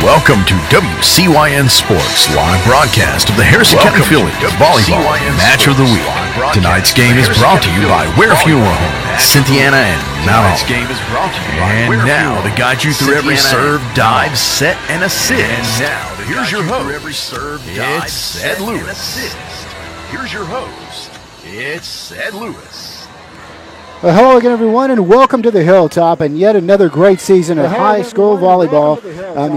Welcome to WCYN Sports, live broadcast of the Harrison County Phillies Volleyball Match of the Week. Tonight's game is brought to you by Ware Funeral Home, Cynthiana and Mount Olive. And now, to guide you through every serve, dive, set, and assist. And now, here's your host. It's Ed Lewis. Here's your host. It's Ed Lewis. Well, hello again, everyone, and welcome to the Hilltop and yet another great season of high school volleyball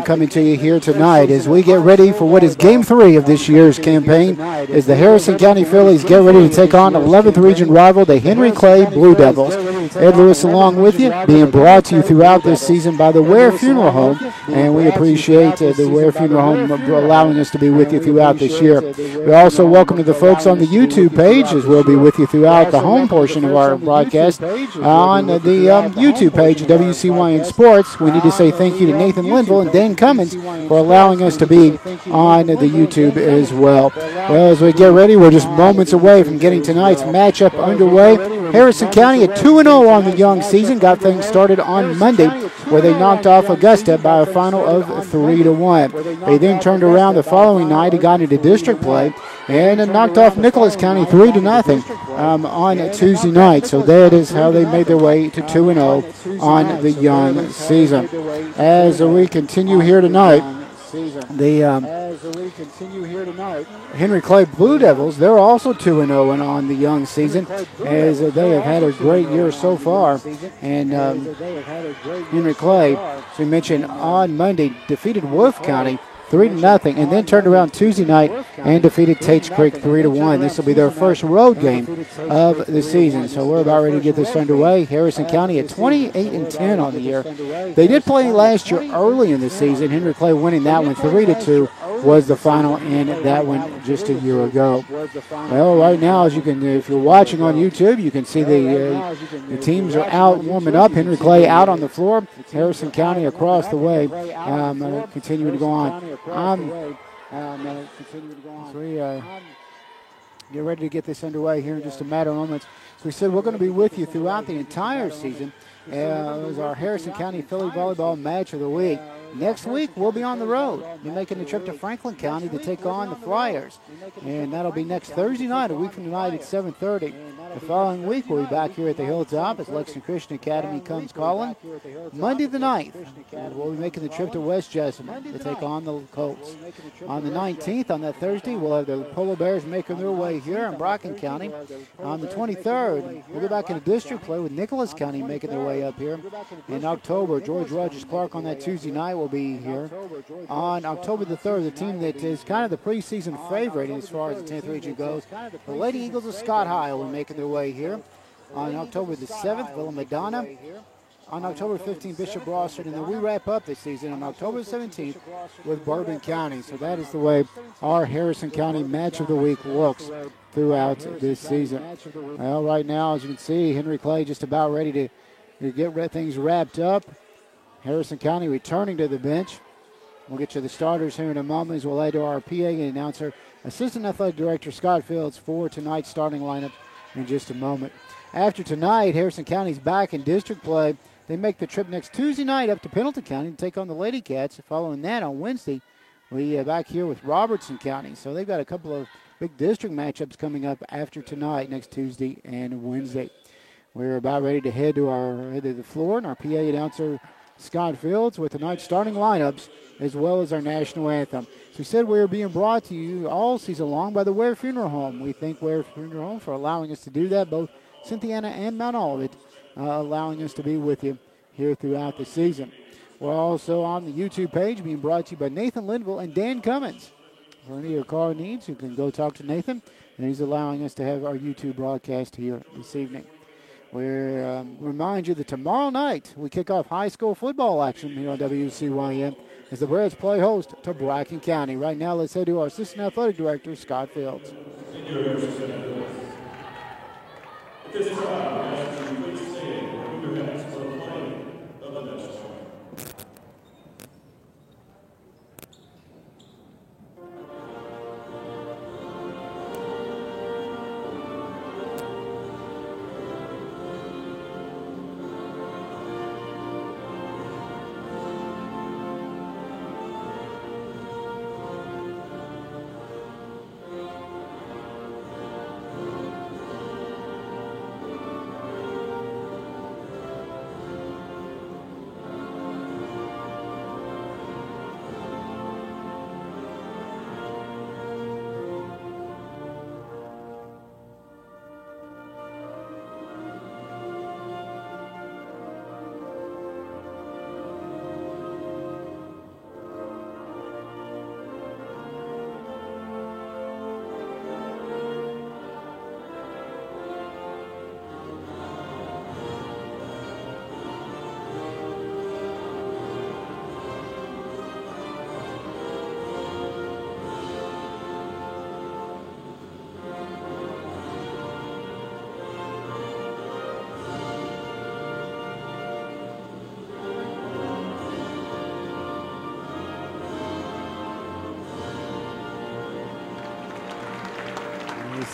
coming to you here tonight as we get ready for what is Game 3 of this year's campaign as the Harrison County Phillies get ready to take on 11th region rival, the Henry Clay Blue Devils. Ed Lewis along with you, being brought to you throughout this season by the Ware Funeral Home, and we appreciate the Ware Funeral Home allowing us to be with you throughout this year. We also welcome to the folks on the YouTube page as we'll be with you throughout the home portion of our broadcast. On the YouTube page of WCYN Sports, we need to say thank you to Nathan Linville and Dan Cummins for allowing us to be on the YouTube as well. Well, as we get ready, we're just moments away from getting tonight's matchup underway. Harrison County at 2-0 on the young season, got things started on Monday where they knocked off Augusta by a final of 3-1. They then turned around the following night and got into district play and knocked off Nicholas County 3-0 on Tuesday night. So that is how they made their way to 2-0 on the young season. As we continue here tonight, Henry Clay Blue Devils, they're also 2-0 on the young season as they have had a great year so far. And Henry Clay, as we mentioned, on Monday defeated Wolf County 3-0, and then turned around Tuesday night and defeated Tates Creek 3-1. This will be their first road game of the season. So we're about ready to get this underway. Harrison County at 28-10 on the year. They did play last year early in the season. Henry Clay winning that one 3-2 was the final in that one just a year ago. Well, right now, as you can, if you're watching on YouTube, you can see the teams are out warming up. Henry Clay out on the floor. Harrison County across the way, continuing to go on. We get ready to get this underway here in just a matter of moments. So we said we're going to be with you throughout the entire season. It was our Harrison County Philly Volleyball Match of the Week. Next week, we'll be on the road. We're making the trip to Franklin County to take on the Flyers. And that'll be next Thursday night, a week from tonight at 7:30. The following week, we'll be back here at the Hilltop as Lexington Christian Academy comes calling. Monday the 9th, we'll be making the trip to West Jessamine to take on the Colts. On the 19th, on that Thursday, we'll have the Polo Bears making their way here in Brocken County. On the 23rd, we'll go back into district play with Nicholas County making their way up here. In October, George Rogers Clark on that Tuesday night will be here. On October the 3rd, the team that is kind of the preseason favorite as far as the 10th region goes, the Lady Eagles of Scott High will be making their way here. On October the 7th, Villa Madonna. On October 15th, Bishop Brossard. And then we wrap up this season on October 17th with Bourbon County. So that is the way our Harrison County Match of the Week looks throughout this season. Well, right now, as you can see, Henry Clay just about ready to get things wrapped up. Harrison County returning to the bench. We'll get you the starters here in a moment as we'll add to our PA and announcer, Assistant Athletic Director Scott Fields for tonight's starting lineup in just a moment. After tonight, Harrison County's back in district play. They make the trip next Tuesday night up to Pendleton County to take on the Lady Cats. Following that on Wednesday, we are back here with Robertson County. So they've got a couple of big district matchups coming up after tonight, next Tuesday and Wednesday. We're about ready to head to the floor, and our PA announcer, Scott Fields, with tonight's starting lineups as well as our national anthem. So we said we are being brought to you all season long by the Ware Funeral Home. We thank Ware Funeral Home for allowing us to do that, both Cynthiana and Mount Olivet, allowing us to be with you here throughout the season. We're also on the YouTube page being brought to you by Nathan Linville and Dan Cummins. For any of your car needs, you can go talk to Nathan, and he's allowing us to have our YouTube broadcast here this evening. We remind you that tomorrow night we kick off high school football action here on WCYN as the Bears play host to Bracken County. Right now, let's head to our Assistant Athletic Director, Scott Fields.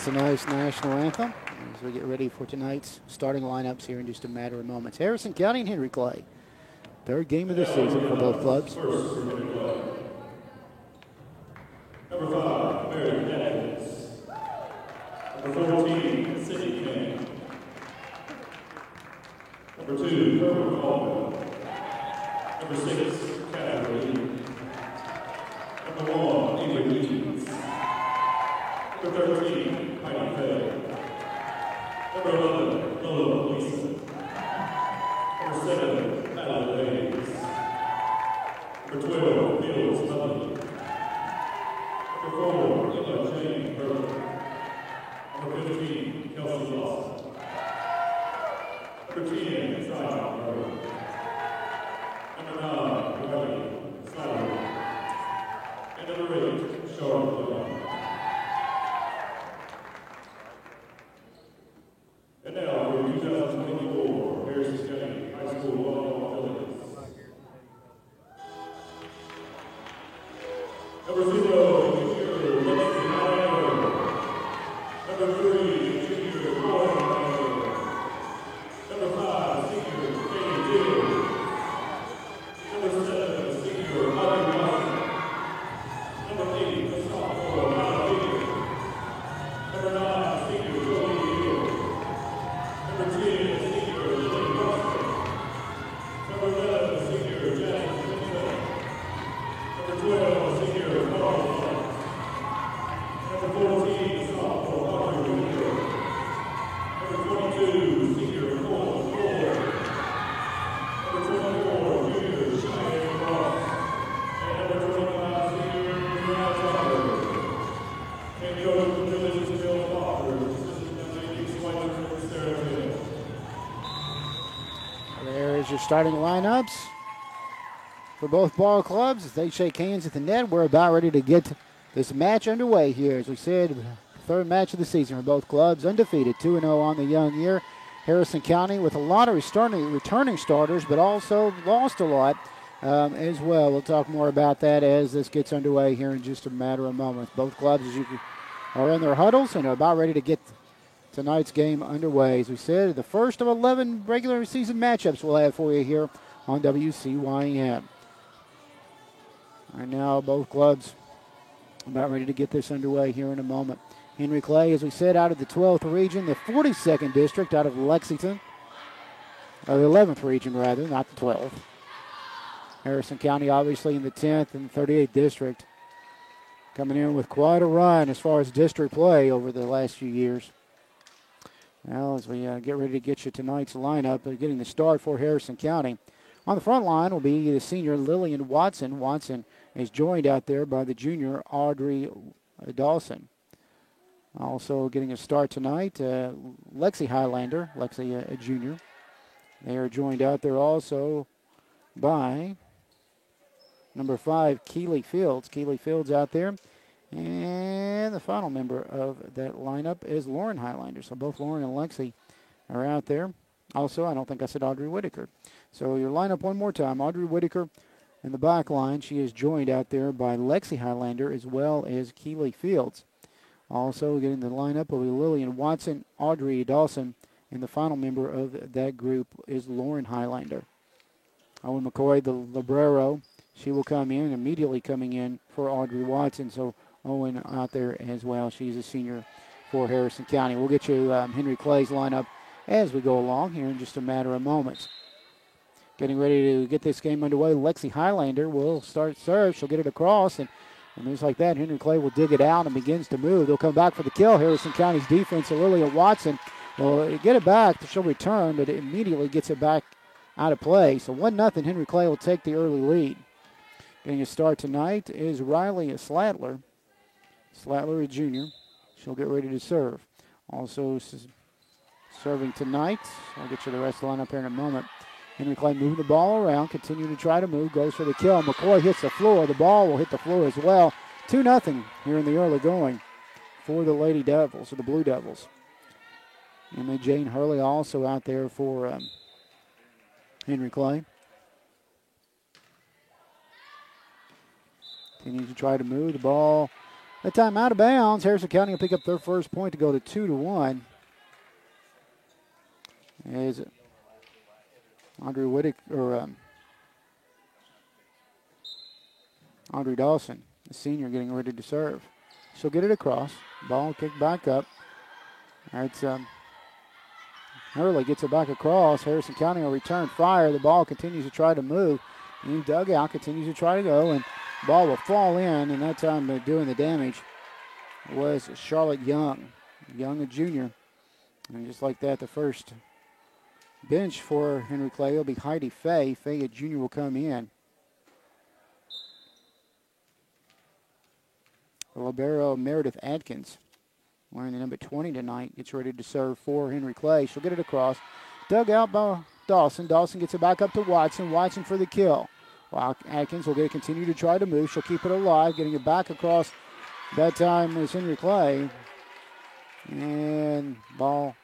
tonight's national anthem as we get ready for tonight's starting lineups here in just a matter of moments. Harrison County and Henry Clay. Third game of the season for both clubs. Number 5, Mary Daniels. Number 14, Sydney King. Number 2, Herbert Caldwell. Number 6, Catherine. Number 1, Ingrid Eads. Number 13, Heidi Fay. Number 11, Lola Gleason. Number 7, Natalie Hayes. Number 12, Fields Melody. Number 4, Ella Jane Burke. Number 15, Kelsey Lawson. Number 10, Zion Burke. Number 9, Rebecca Slattery. And number 8, Charlotte Leon. And now for 2024 Harrison County High School volleyball affiliates. Number 0, junior Lexi Highlander. Number 3, junior Lauren Highlander. Number 5, senior Katie Gill. Number 7, senior Audrey Watson. Number 8, sophomore Hannah Baker. Number 9, senior Jody Hill. Number 10, senior Lily Boston. Number 11, senior Janice Vincent. Number 12, senior Carl Hunt. Number 14, sophomore Audrey Whitaker. Number 22, senior Cole Fuller. Number 24, junior Cheyenne Ross. And number 25, senior Brad Tucker. And coach of the Religious Bill Walker, assistant athlete White Sarah Hill. There is your starting lineups for both ball clubs as they shake hands at the net. We're about ready to get this match underway here. As we said, third match of the season for both clubs, undefeated, 2-0 on the young year. Harrison County with a lot of returning starters, but also lost a lot as well. We'll talk more about that as this gets underway here in just a matter of moments. Both clubs, as you are in their huddles and are about ready to get tonight's game underway. As we said, the first of 11 regular season matchups we'll have for you here on WCYN. Right now, both clubs about ready to get this underway here in a moment. Henry Clay, as we said, out of the 12th region, the 42nd district out of Lexington, or the 11th region rather, not the 12th. Harrison County obviously in the 10th and 38th district, coming in with quite a run as far as district play over the last few years. Now, as we get ready to get you tonight's lineup, getting the start for Harrison County. On the front line will be the senior Lillian Watson. Watson is joined out there by the junior Audrey Dawson. Also getting a start tonight, Lexi Highlander, a junior. They are joined out there also by number 5, Keely Fields. Keely Fields out there. And the final member of that lineup is Lauren Highlander. So both Lauren and Lexi are out there. Also, I don't think I said Audrey Whitaker. So your lineup one more time. Audrey Whitaker in the back line. She is joined out there by Lexi Highlander as well as Keely Fields. Also getting the lineup will be Lillian Watson, Audrey Dawson, and the final member of that group is Lauren Highlander. Owen McCoy, the librero, she will come in, immediately coming in for Audrey Watson. So Owen out there as well. She's a senior for Harrison County. We'll get you Henry Clay's lineup as we go along here in just a matter of moments. Getting ready to get this game underway, Lexi Highlander will start serve. She'll get it across, and moves like that. Henry Clay will dig it out and begins to move. They'll come back for the kill. Harrison County's defense, Lillian Watson, will get it back. She'll return, but it immediately gets it back out of play. So 1-0, Henry Clay will take the early lead. Getting a start tonight is Riley Slatler. Slatler, a junior. She'll get ready to serve. Also serving tonight, I'll get you the rest of the lineup here in a moment. Henry Clay moving the ball around, continuing to try to move, goes for the kill. McCoy hits the floor. The ball will hit the floor as well. 2-0 here in the early going for the Lady Devils, or the Blue Devils. And then Jane Hurley also out there for Henry Clay. Continues to try to move. The ball That time out of bounds. Harrison County will pick up their first point to go to 2-1. Is Audrey Whittaker, or Audrey Dawson, the senior, getting ready to serve. She'll get it across. Ball kicked back up. That's Hurley gets it back across. Harrison County will return fire. The ball continues to try to move. The dugout continues to try to go, and the ball will fall in, and that time doing the damage was Charlotte Young. Young, a junior. And just like that, the first bench for Henry Clay will be Heidi Fay. Fay, a junior, will come in. The libero Meredith Atkins, wearing the number 20 tonight, gets ready to serve for Henry Clay. She'll get it across. Dug out by Dawson. Dawson gets it back up to Watson. Watson for the kill. While Atkins will continue to try to move. She'll keep it alive, getting it back across. That time is Henry Clay. And ball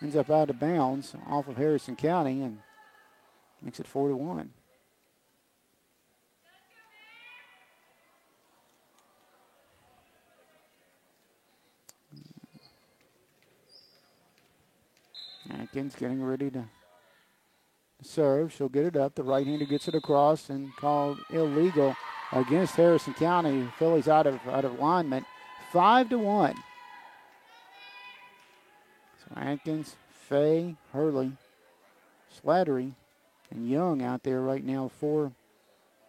ends up out of bounds off of Harrison County and makes it 4-1. Atkins getting ready to serve. She'll get it up. The right-hander gets it across and called illegal against Harrison County. Phillies out of alignment. 5-1. So Atkins, Fay, Hurley, Slattery, and Young out there right now for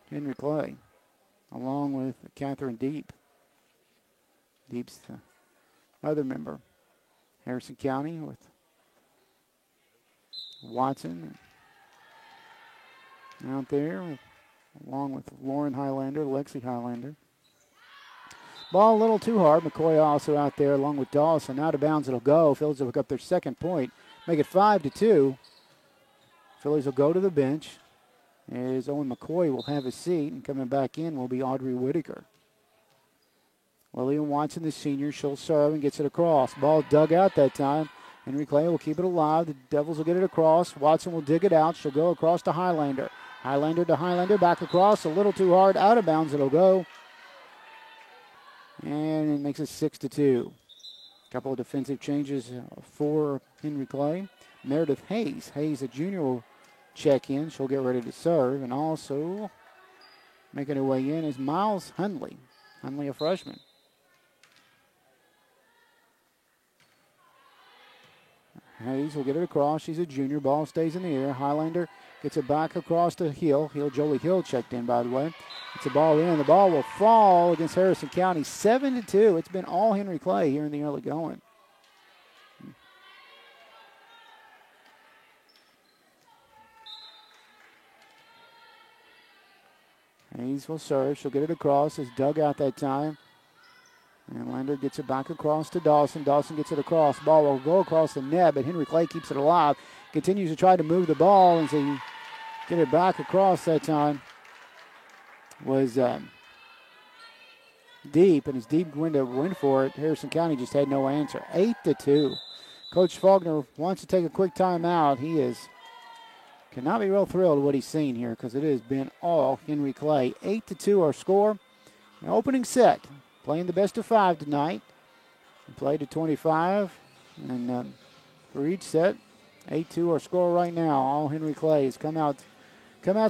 Henry Clay, along with Catherine Deep. Deep's the other member. Harrison County with Watson out there, along with Lauren Highlander, Lexi Highlander. Ball a little too hard. McCoy also out there, along with Dawson. Out of bounds it'll go. Phillies will pick up their second point, make it 5-2. Phillies will go to the bench as Owen McCoy will have his seat, and coming back in will be Audrey Whittaker. Lillian Watson, the senior, she'll serve and gets it across. Ball dug out that time. Henry Clay will keep it alive. The Devils will get it across. Watson will dig it out. She'll go across to Highlander. Highlander to Highlander, back across. A little too hard. Out of bounds it'll go. And it makes it 6-2. A couple of defensive changes for Henry Clay. Meredith Hayes. Hayes, a junior, will check in. She'll get ready to serve. And also making her way in is Miles Hundley. Hundley, a freshman. Hayes will get it across. She's a junior. Ball stays in the air. Highlander gets it back across to Hill. Jolie Hill checked in, by the way. It's a ball in. The ball will fall against Harrison County. 7-2. It's been all Henry Clay here in the early going. Hayes will serve. She'll get it across. It's dug out that time. And Lander gets it back across to Dawson. Dawson gets it across. Ball will go across the net, but Henry Clay keeps it alive. Continues to try to move the ball, and so he get it back across that time was Deep, and as Deep went for it, Harrison County just had no answer. 8-2. Coach Faulkner wants to take a quick timeout. He cannot be real thrilled with what he's seen here because it has been all Henry Clay. 8-2 our score. An opening set. Playing the best of 5 tonight. We played to 25, and for each set, 8-2 our score right now. All Henry Clay has come out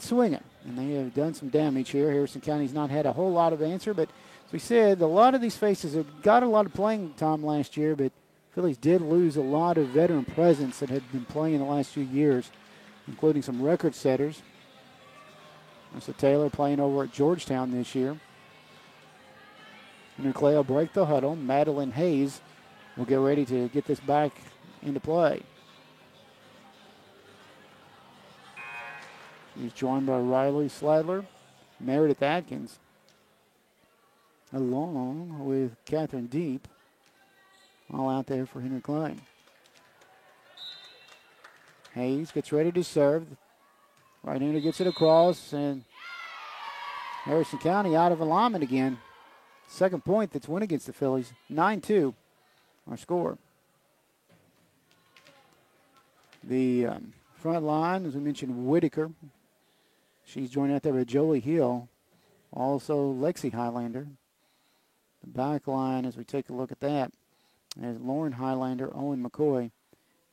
swinging, and they have done some damage here. Harrison County's not had a whole lot of answer, but as we said, a lot of these faces have got a lot of playing time last year, but Phillies did lose a lot of veteran presence that had been playing the last few years, including some record setters. Mr. Taylor playing over at Georgetown this year. Henry Clay will break the huddle. Madeline Hayes will get ready to get this back into play. He's joined by Riley Sladler, Meredith Atkins, along with Catherine Deep, all out there for Henry Clay. Hayes gets ready to serve. Right-hander gets it across, and Harrison County out of alignment again. Second point that's win against the Phillies. 9-2, our score. The front line, as we mentioned, Whittaker. She's joined out there with Jolie Hill. Also Lexi Highlander. The back line, as we take a look at that, is Lauren Highlander, Owen McCoy,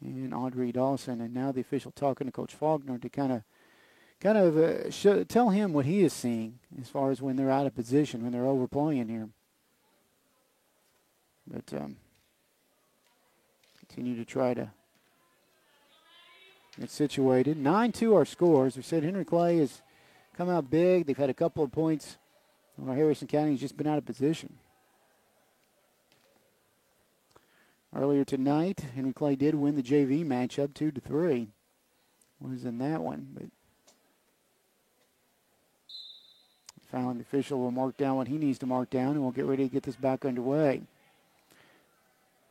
and Audrey Dawson. And now the official talking to Coach Faulkner to kind of tell him what he is seeing as far as when they're out of position, when they're overplaying here. But continue to try to get situated. 9-2 our scores. We said Henry Clay has come out big. They've had a couple of points. While Harrison County has just been out of position. Earlier tonight, Henry Clay did win the JV matchup 2-3. Was in that one, but finally the official will mark down what he needs to mark down, and we'll get ready to get this back underway.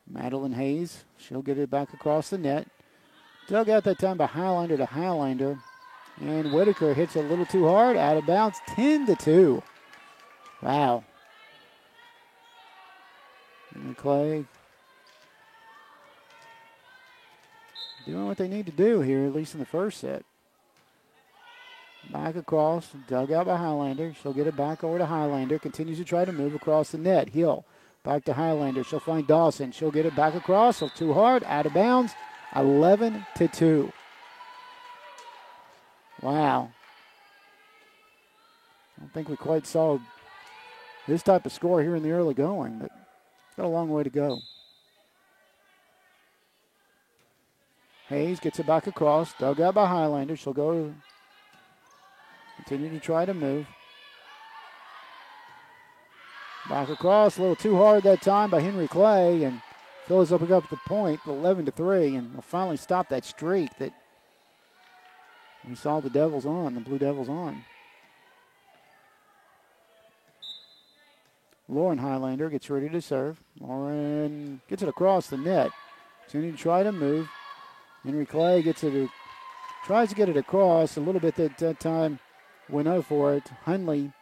Madeline Hayes, she'll get it back across the net. Dug out that time by Highlander to Highlander, and Whitaker hits a little too hard, out of bounds, 10-2. Wow. Henry Clay doing what they need to do here, at least in the first set. Back across, dug out by Highlander. She'll get it back over to Highlander. Continues to try to move across the net. Hill back to Highlander. She'll find Dawson. She'll get it back across. So too hard, out of bounds. 11-2. Wow. I don't think we quite saw this type of score here in the early going, but got a long way to go. Hayes gets it back across, dug out by Highlander. She'll go, continue to try to move. Back across, a little too hard that time by Henry Clay, and Phillies opening up the point, 11-3, and will finally stop that streak that we saw the Devils on, the Blue Devils on. Lauren Highlander gets ready to serve. Lauren gets it across the net. Continue to try to move. Henry Clay gets it, tries to get it across a little bit that time. Went out for it. Hunley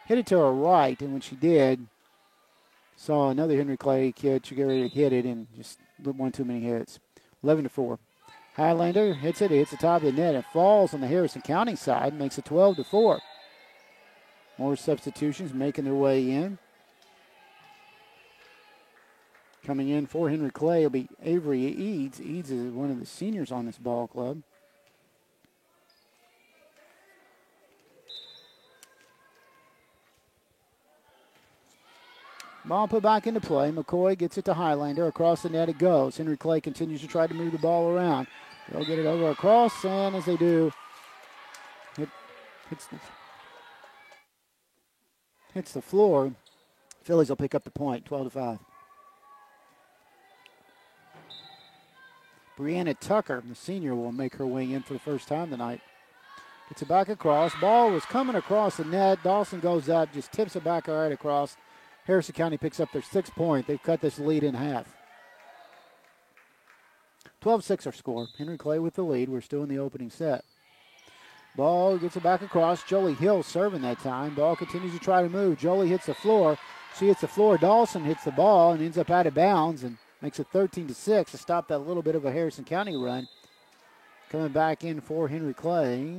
hit it to her right, and when she did, saw another Henry Clay kid. She got ready to hit it, and just one too many hits. 11-4. Highlander hits it. It hits the top of the net. It falls on the Harrison County side, makes it 12-4. More substitutions making their way in. Coming in for Henry Clay will be Avery Eads. Eads is one of the seniors on this ball club. Ball put back into play. McCoy gets it to Highlander. Across the net it goes. Henry Clay continues to try to move the ball around. They'll get it over across, and as they do, it hits the floor. Phillies will pick up the point, 12-5. Brianna Tucker, the senior, will make her way in for the first time tonight. Gets it back across. Ball was coming across the net. Dawson goes up, just tips it back right across. Harrison County picks up their 6th point. They've cut this lead in half. 12-6 our score. Henry Clay with the lead. We're still in the opening set. Ball gets it back across. Jolie Hill serving that time. Ball continues to try to move. Jolie hits the floor. She hits the floor. Dawson hits the ball and ends up out of bounds and makes it 13-6 to stop that little bit of a Harrison County run. Coming back in for Henry Clay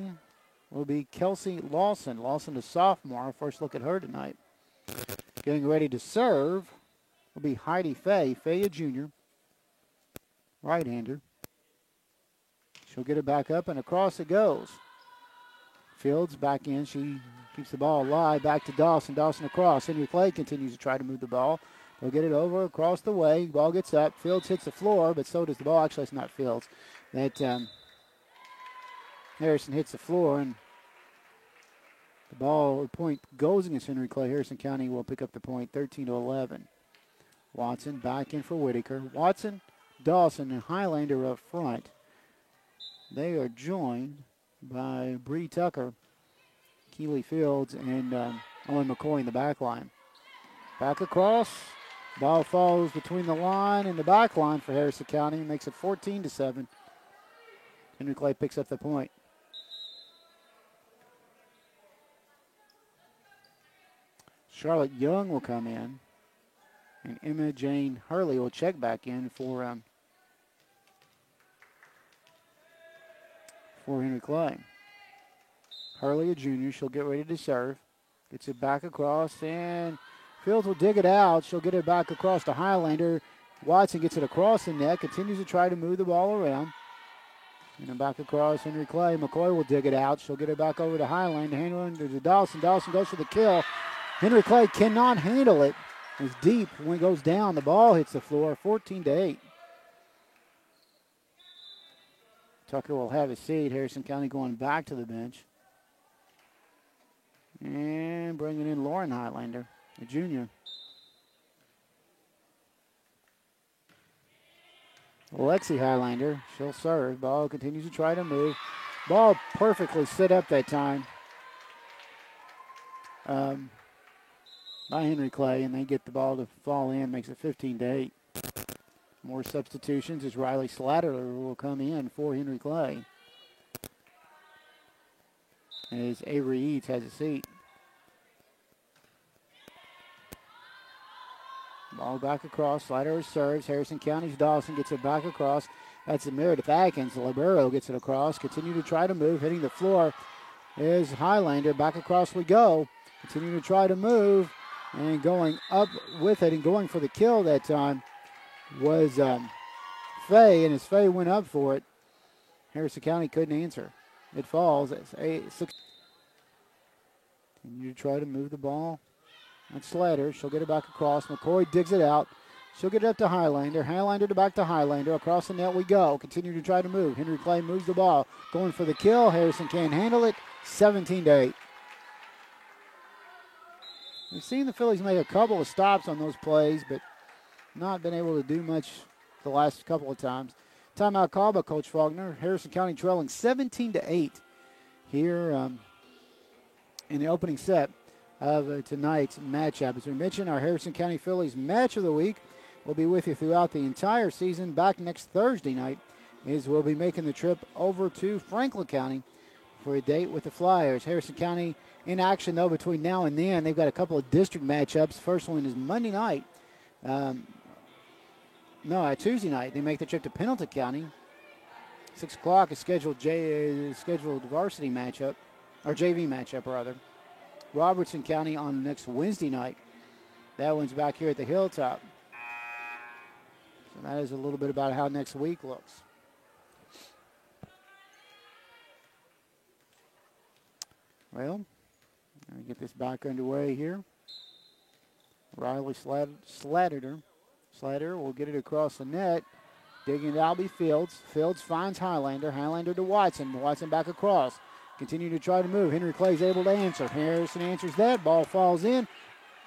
will be Kelsey Lawson. Lawson, a sophomore. Our first look at her tonight. Getting ready to serve will be Heidi Fay. Fay, a junior. Right-hander. She'll get it back up and across it goes. Fields back in. She keeps the ball alive. Back to Dawson. Dawson across. Henry Clay continues to try to move the ball. They'll get it over across the way. Ball gets up. Fields hits the floor, but so does the ball. Actually, it's not Fields. That Harrison hits the floor, and the point goes against Henry Clay. Harrison County will pick up the point, 13-11. Watson back in for Whitaker. Watson, Dawson, and Highlander up front. They are joined by Bree Tucker, Keeley Fields, and Owen McCoy in the back line. Back across. Ball falls between the line and the back line for Harrison County. Makes it 14-7. Henry Clay picks up the point. Charlotte Young will come in. And Emma Jane Hurley will check back in for Henry Clay. Hurley, a junior. She'll get ready to serve. Gets it back across and Fields will dig it out. She'll get it back across to Highlander. Watson gets it across the net, continues to try to move the ball around. And then back across Henry Clay. McCoy will dig it out. She'll get it back over to Highlander. Handle to Dawson. Dawson goes for the kill. Henry Clay cannot handle it. It's deep. When it goes down, the ball hits the floor. 14-8. Tucker will have his seat. Harrison County going back to the bench. And bringing in Lauren Highlander, a junior. Alexi Highlander, she'll serve. Ball continues to try to move. Ball perfectly set up that time by Henry Clay, and they get the ball to fall in, makes it 15-8. More substitutions as Riley Slatter will come in for Henry Clay. As Avery Eads has a seat. Ball back across. Slatter serves. Harrison County's Dawson gets it back across. That's Meredith Atkins. Libero gets it across. Continue to try to move. Hitting the floor is Highlander. Back across we go. Continue to try to move. And going up with it and going for the kill that time was Faye. And as Faye went up for it, Harrison County couldn't answer. It falls. It's 8-6. Continue to try to move the ball. That's Slater. She'll get it back across. McCoy digs it out. She'll get it up to Highlander. Highlander to back to Highlander. Across the net we go. Continue to try to move. Henry Clay moves the ball. Going for the kill. Harrison can't handle it. 17-8. We've seen the Phillies make a couple of stops on those plays, but not been able to do much the last couple of times. Timeout call by Coach Faulkner. Harrison County trailing 17-8 here in the opening set of tonight's matchup. As we mentioned, our Harrison County Phillies match of the week will be with you throughout the entire season. Back next Thursday night is we'll be making the trip over to Franklin County for a date with the Flyers. Harrison County in action, though, between now and then. They've got a couple of district matchups. First one is Monday night. Tuesday night. They make the trip to Pendleton County. 6 o'clock is scheduled varsity matchup, or JV matchup, rather. Robertson County on next Wednesday night. That one's back here at the Hilltop. So that is a little bit about how next week looks. Well, let me get this back underway here. Riley Slatter will get it across the net. Digging it out be Fields. Fields finds Highlander. Highlander to Watson. Watson back across. Continue to try to move. Henry Clay's able to answer. Harrison answers that. Ball falls in.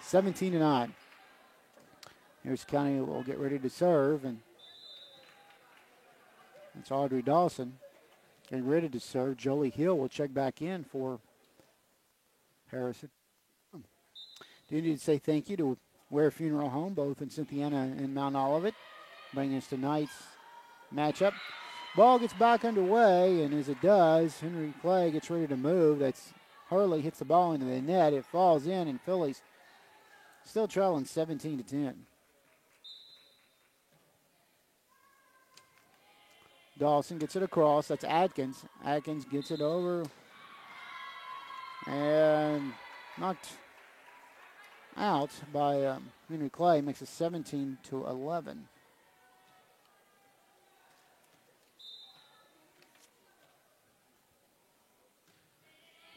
17-9. Harrison County will get ready to serve. And it's Audrey Dawson getting ready to serve. Jolie Hill will check back in for Harrison. Do need to say thank you to Ware Funeral Home, both in Cynthiana and Mount Olivet, bringing us tonight's matchup. Ball gets back underway, and as it does, Henry Clay gets ready to move. That's Hurley hits the ball into the net. It falls in, and Phillies still trailing 17-10. Dawson gets it across. That's Atkins. Atkins gets it over and knocked out by Henry Clay. Makes it 17-11.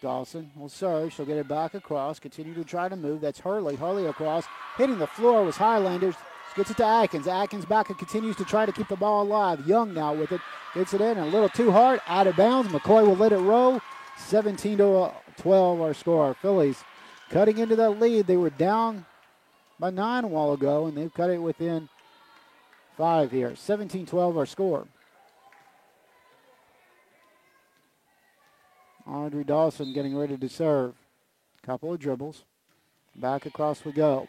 Dawson will serve. She'll get it back across. Continue to try to move. That's Hurley. Hurley across. Hitting the floor was Highlanders. Gets it to Atkins. Atkins back and continues to try to keep the ball alive. Young now with it. Gets it in a little too hard. Out of bounds. McCoy will let it roll. 17-12 our score. Phillies cutting into that lead. They were down by 9 a while ago, and they've cut it within 5 here. 17-12 our score. Audrey Dawson getting ready to serve. Couple of dribbles. Back across we go.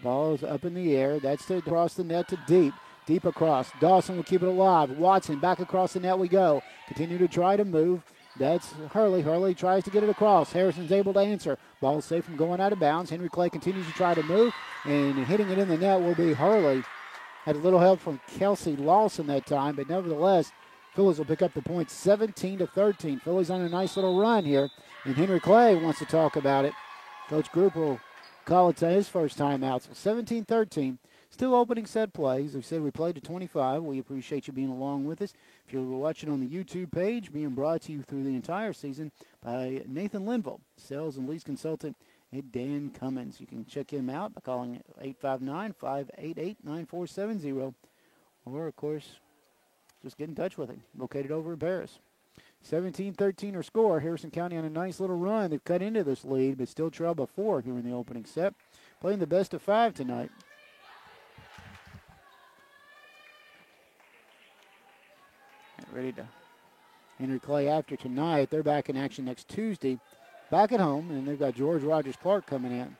Ball is up in the air. That's to across the net to deep. Deep across. Dawson will keep it alive. Watson back across the net we go. Continue to try to move. That's Hurley. Hurley tries to get it across. Harrison's able to answer. Ball is safe from going out of bounds. Henry Clay continues to try to move. And hitting it in the net will be Hurley. Had a little help from Kelsey Lawson that time, but nevertheless, Phillies will pick up the points 17-13. Phillies on a nice little run here. And Henry Clay wants to talk about it. Coach Group will call it his first time out. So 17-13. Still opening set play. As we said, we played to 25. We appreciate you being along with us. If you're watching on the YouTube page, being brought to you through the entire season by Nathan Linville, sales and lease consultant at Dan Cummins. You can check him out by calling 859-588-9470. Or, of course, just get in touch with him. Located over in Paris. 17-13 our score. Harrison County on a nice little run. They've cut into this lead, but still trail by 4 here in the opening set. Playing the best of 5 tonight. Ready to Henry Clay after tonight. They're back in action next Tuesday. Back at home, and they've got George Rogers Clark coming in.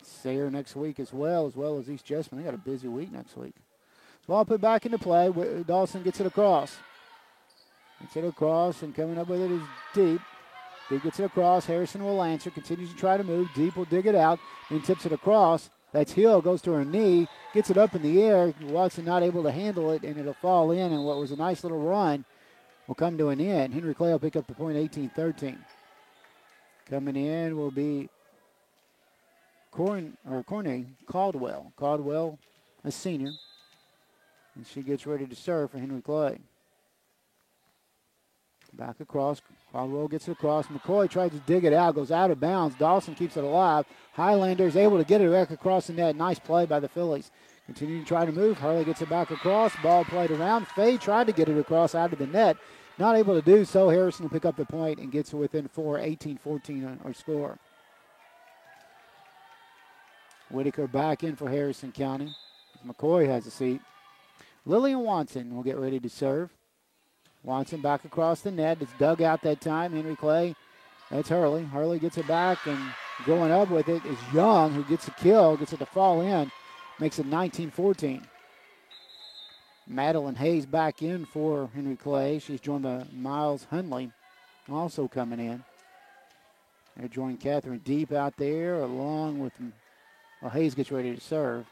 Sayre next week as well as East Jessamine. They got a busy week next week. Ball put back into play. Dawson gets it across. Gets it across, and coming up with it is Deep. Deep gets it across. Harrison will answer. Continues to try to move. Deep will dig it out. Then tips it across. That's Hill, goes to her knee, gets it up in the air. Watson not able to handle it, and it'll fall in. And what was a nice little run will come to an end. Henry Clay will pick up the point, 18-13. Coming in will be Corney Caldwell. Caldwell, a senior. And she gets ready to serve for Henry Clay. Back across. Caldwell gets it across. McCoy tries to dig it out, goes out of bounds. Dawson keeps it alive. Highlander is able to get it back across the net. Nice play by the Phillies. Continue to try to move. Hurley gets it back across. Ball played around. Fay tried to get it across out of the net. Not able to do so. Harrison will pick up the point and gets within 4, 18-14 our score. Whitaker back in for Harrison County. McCoy has a seat. Lillian Watson will get ready to serve. Watson back across the net. It's dug out that time. Henry Clay. That's Hurley. Hurley gets it back, and going up with it is Young, who gets a kill, gets it to fall in. Makes it 19-14. Madeline Hayes back in for Henry Clay. She's joined by Miles Hunley, also coming in. They're joining Catherine Deep out there, along with, Hayes gets ready to serve.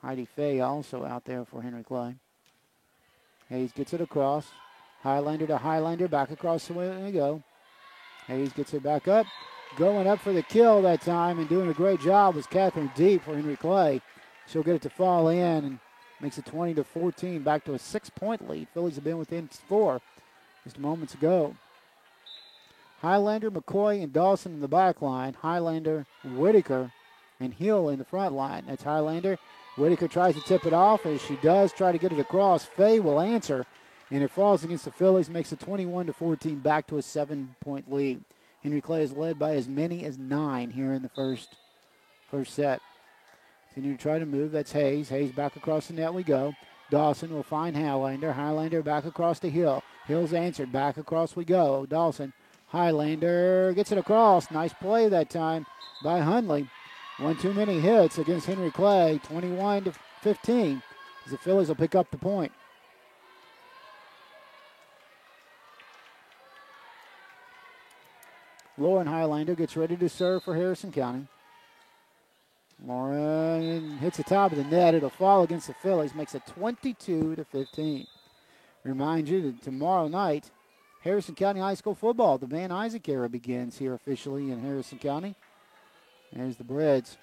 Heidi Fay also out there for Henry Clay. Hayes gets it across. Highlander to Highlander. Back across the way they go. Hayes gets it back up. Going up for the kill that time and doing a great job was Catherine Deep for Henry Clay. She'll get it to fall in and makes it 20-14. Back to a 6-point lead. Phillies have been within 4 just moments ago. Highlander, McCoy, and Dawson in the back line. Highlander, Whitaker, and Hill in the front line. That's Highlander. Whitaker tries to tip it off. As she does, try to get it across. Fay will answer, and it falls against the Phillies, makes it 21-14, back to a 7-point lead. Henry Clay is led by as many as 9 here in the first set. Continue to try to move. That's Hayes. Hayes back across the net we go. Dawson will find Highlander. Highlander back across to Hill. Hill's answered. Back across we go. Dawson. Highlander gets it across. Nice play that time by Hunley. One too many hits against Henry Clay, 21-15, as the Phillies will pick up the point. Lauren Highlander gets ready to serve for Harrison County. Lauren hits the top of the net. It'll fall against the Phillies, makes it 22-15. Remind you that tomorrow night, Harrison County High School football, the Van Isaac era begins here officially in Harrison County. There's the Breads.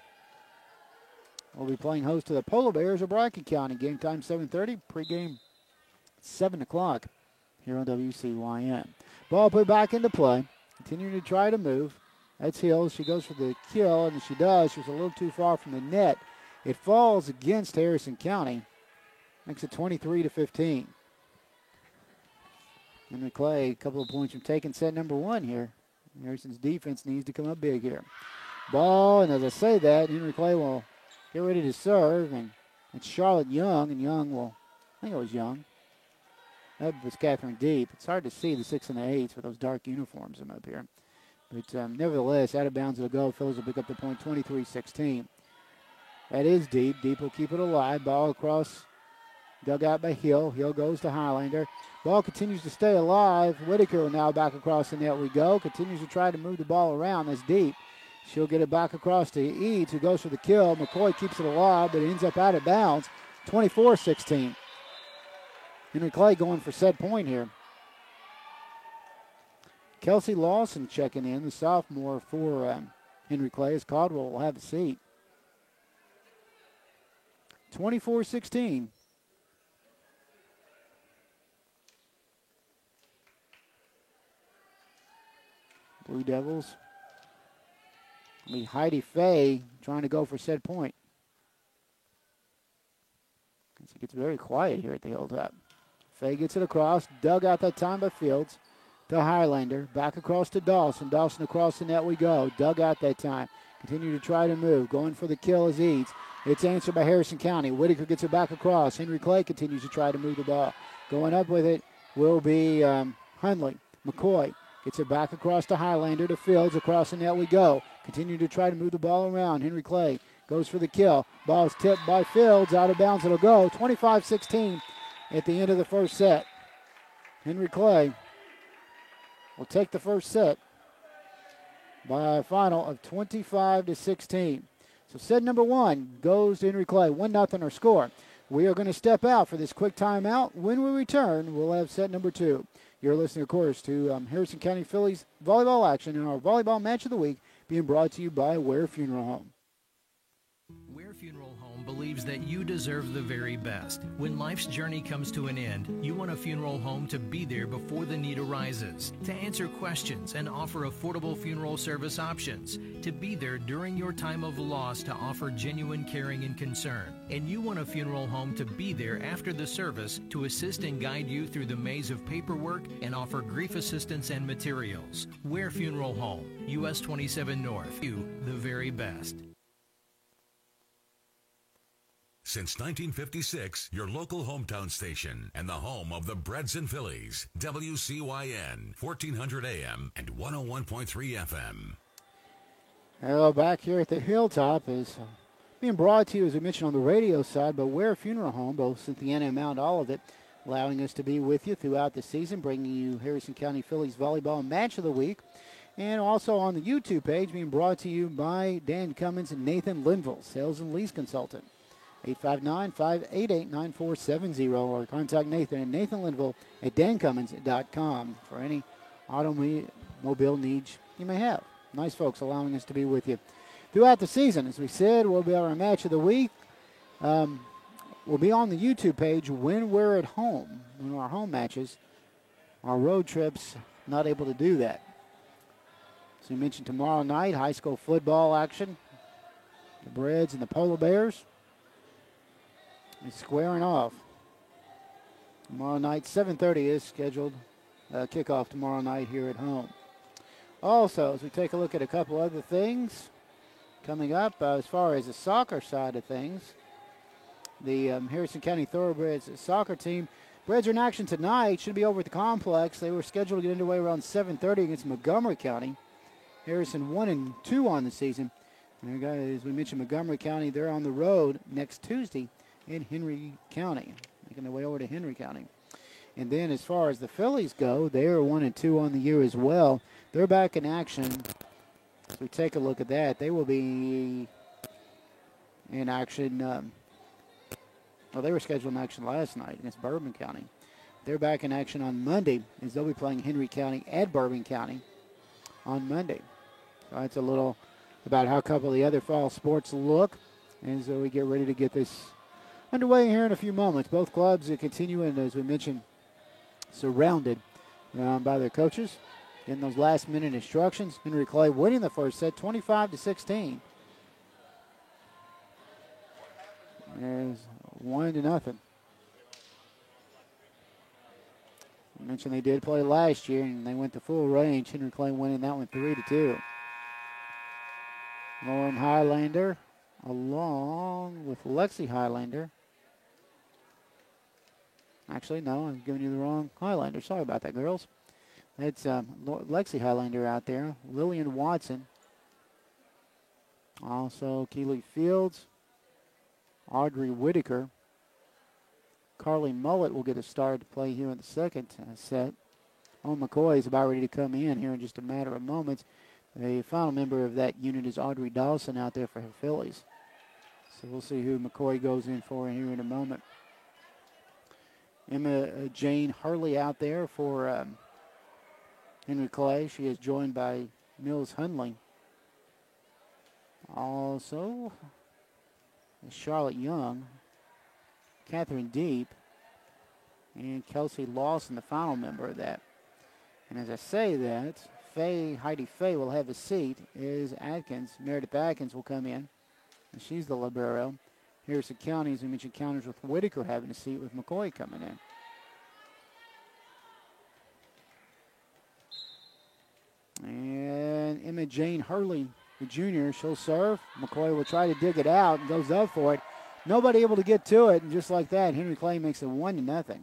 We'll be playing host to the Polar Bears of Bracken County. Game time 7:30. Pregame 7 o'clock here on WCYN. Ball put back into play. Continuing to try to move. That's Hill. She goes for the kill, and she does. She's a little too far from the net. It falls against Harrison County. Makes it 23-15. Henry Clay, a couple of points from taking set number 1 here. Harrison's defense needs to come up big here. Ball, and as I say that, Henry Clay will get ready to serve, and it's Charlotte Young, and Young will, I think it was Young. That was Catherine Deep. It's hard to see the 6 and the 8s with those dark uniforms up here. But nevertheless, out of bounds it'll go. Phillies will pick up the point, 23-16. That is Deep. Deep will keep it alive. Ball across, dug out by Hill. Hill goes to Highlander. Ball continues to stay alive. Whitaker will now back across the net we go. Continues to try to move the ball around. That's Deep. She'll get it back across to Eads, who goes for the kill. McCoy keeps it alive, but it ends up out of bounds. 24-16. Henry Clay going for set point here. Kelsey Lawson checking in, the sophomore for Henry Clay, as Caldwell will have a seat. 24-16. Blue Devils. Heidi Fay trying to go for set point. It gets very quiet here at the Hilltop. Fay gets it across. Dug out that time by Fields to Highlander. Back across to Dawson. Dawson across the net we go. Dug out that time. Continue to try to move. Going for the kill is Eads. It's answered by Harrison County. Whitaker gets it back across. Henry Clay continues to try to move the ball. Going up with it will be Hundley. McCoy gets it back across to Highlander to Fields. Across the net we go. Continue to try to move the ball around. Henry Clay goes for the kill. Ball is tipped by Fields. Out of bounds it'll go. 25-16 at the end of the first set. Henry Clay will take the first set by a final of 25-16. So set number one goes to Henry Clay. 1-0 our score. We are going to step out for this quick timeout. When we return, we'll have set number two. You're listening, of course, to Harrison County Phillies volleyball action in our volleyball match of the week, being brought to you by Ware Funeral Home. Ware Funeral Home believes that you deserve the very best. When life's journey comes to an end, you want a funeral home to be there before the need arises, to answer questions and offer affordable funeral service options, to be there during your time of loss to offer genuine caring and concern. And you want a funeral home to be there after the service to assist and guide you through the maze of paperwork and offer grief assistance and materials. Ware Funeral Home, US 27 North. You, the very best. Since 1956, your local hometown station and the home of the Breads and Phillies. WCYN, 1400 AM and 101.3 FM. Well, back here at the Hilltop is being brought to you, as we mentioned, on the radio side, but Ware Funeral Home, both Cynthiana and Mount Olivet, allowing us to be with you throughout the season, bringing you Harrison County Phillies volleyball match of the week. And also on the YouTube page, being brought to you by Dan Cummins and Nathan Linville, sales and lease consultant. 859-588-9470, or contact Nathan at Nathan Linville at dancummins.com for any automobile needs you may have. Nice folks allowing us to be with you throughout the season. As we said, we'll be our match of the week. We'll be on the YouTube page when we're at home, when our home matches. Our road trips, not able to do that. So you mentioned tomorrow night, high school football action. The Breads and the Polar Bears. It's squaring off. Tomorrow night, 7:30 is scheduled kickoff tomorrow night here at home. Also, as we take a look at a couple other things coming up, as far as the soccer side of things, the Harrison County Thoroughbreds soccer team, Breds are in action tonight. Should be over at the complex. They were scheduled to get underway around 7:30 against Montgomery County. Harrison 1-2 on the season. And as we mentioned, Montgomery County, they're on the road next Tuesday in Henry County, making their way over to Henry County. And then as far as the Phillies go, they are 1-2 on the year as well. They're back in action. As we take a look at that, they will be in action. They were scheduled in action last night against Bourbon County. They're back in action on Monday, as they'll be playing Henry County at Bourbon County on Monday. So that's a little about how a couple of the other fall sports look as we get ready to get this underway here in a few moments. Both clubs are continuing, as we mentioned, surrounded by their coaches. Getting those last-minute instructions. Henry Clay winning the first set, 25-16. There's 1-0. I mentioned they did play last year, and they went to full range. Henry Clay winning that one 3-2. Lauren Highlander along with Lexi Highlander. Actually, no, I'm giving you the wrong Highlander. Sorry about that, girls. It's Lexi Highlander out there. Lillian Watson. Also, Keely Fields. Audrey Whitaker. Carly Mullet will get a start to play here in the second set. Owen McCoy is about ready to come in here in just a matter of moments. The final member of that unit is Audrey Dawson out there for her Phillies. So we'll see who McCoy goes in for here in a moment. Emma Jane Hurley out there for Henry Clay. She is joined by Mills Hundley. Also, Charlotte Young, Catherine Deep, and Kelsey Lawson, the final member of that. And as I say that, Heidi Fay will have a seat as Meredith Atkins will come in, and she's the libero. Harrison County, as we mentioned, counters with Whitaker having a seat with McCoy coming in. And Emma Jane Hurley, the junior, she'll serve. McCoy will try to dig it out and goes up for it. Nobody able to get to it, and just like that, Henry Clay makes it 1-0.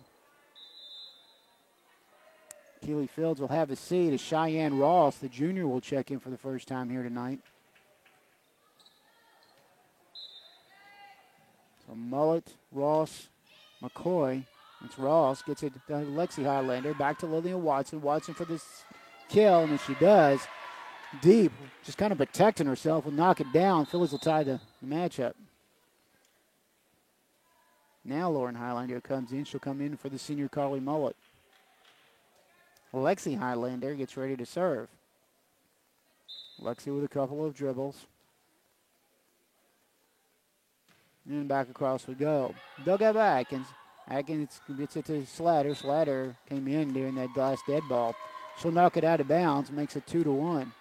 Keeley Fields will have a seat as Cheyenne Ross, the junior, will check in for the first time here tonight. So Mullet, Ross, McCoy. It's Ross, gets it to Lexi Highlander, back to Lillian Watson. Watson for this kill, and if she does, Deep, just kind of protecting herself, will knock it down. Phillies will tie the matchup. Now Lauren Highlander comes in. She'll come in for the senior Carly Mullet. Lexi Highlander gets ready to serve. Lexi with a couple of dribbles. And back across we go. Dugout by Atkins. Atkins gets it to Slatter. Slatter came in during that last dead ball. She'll knock it out of bounds, makes it 2-1.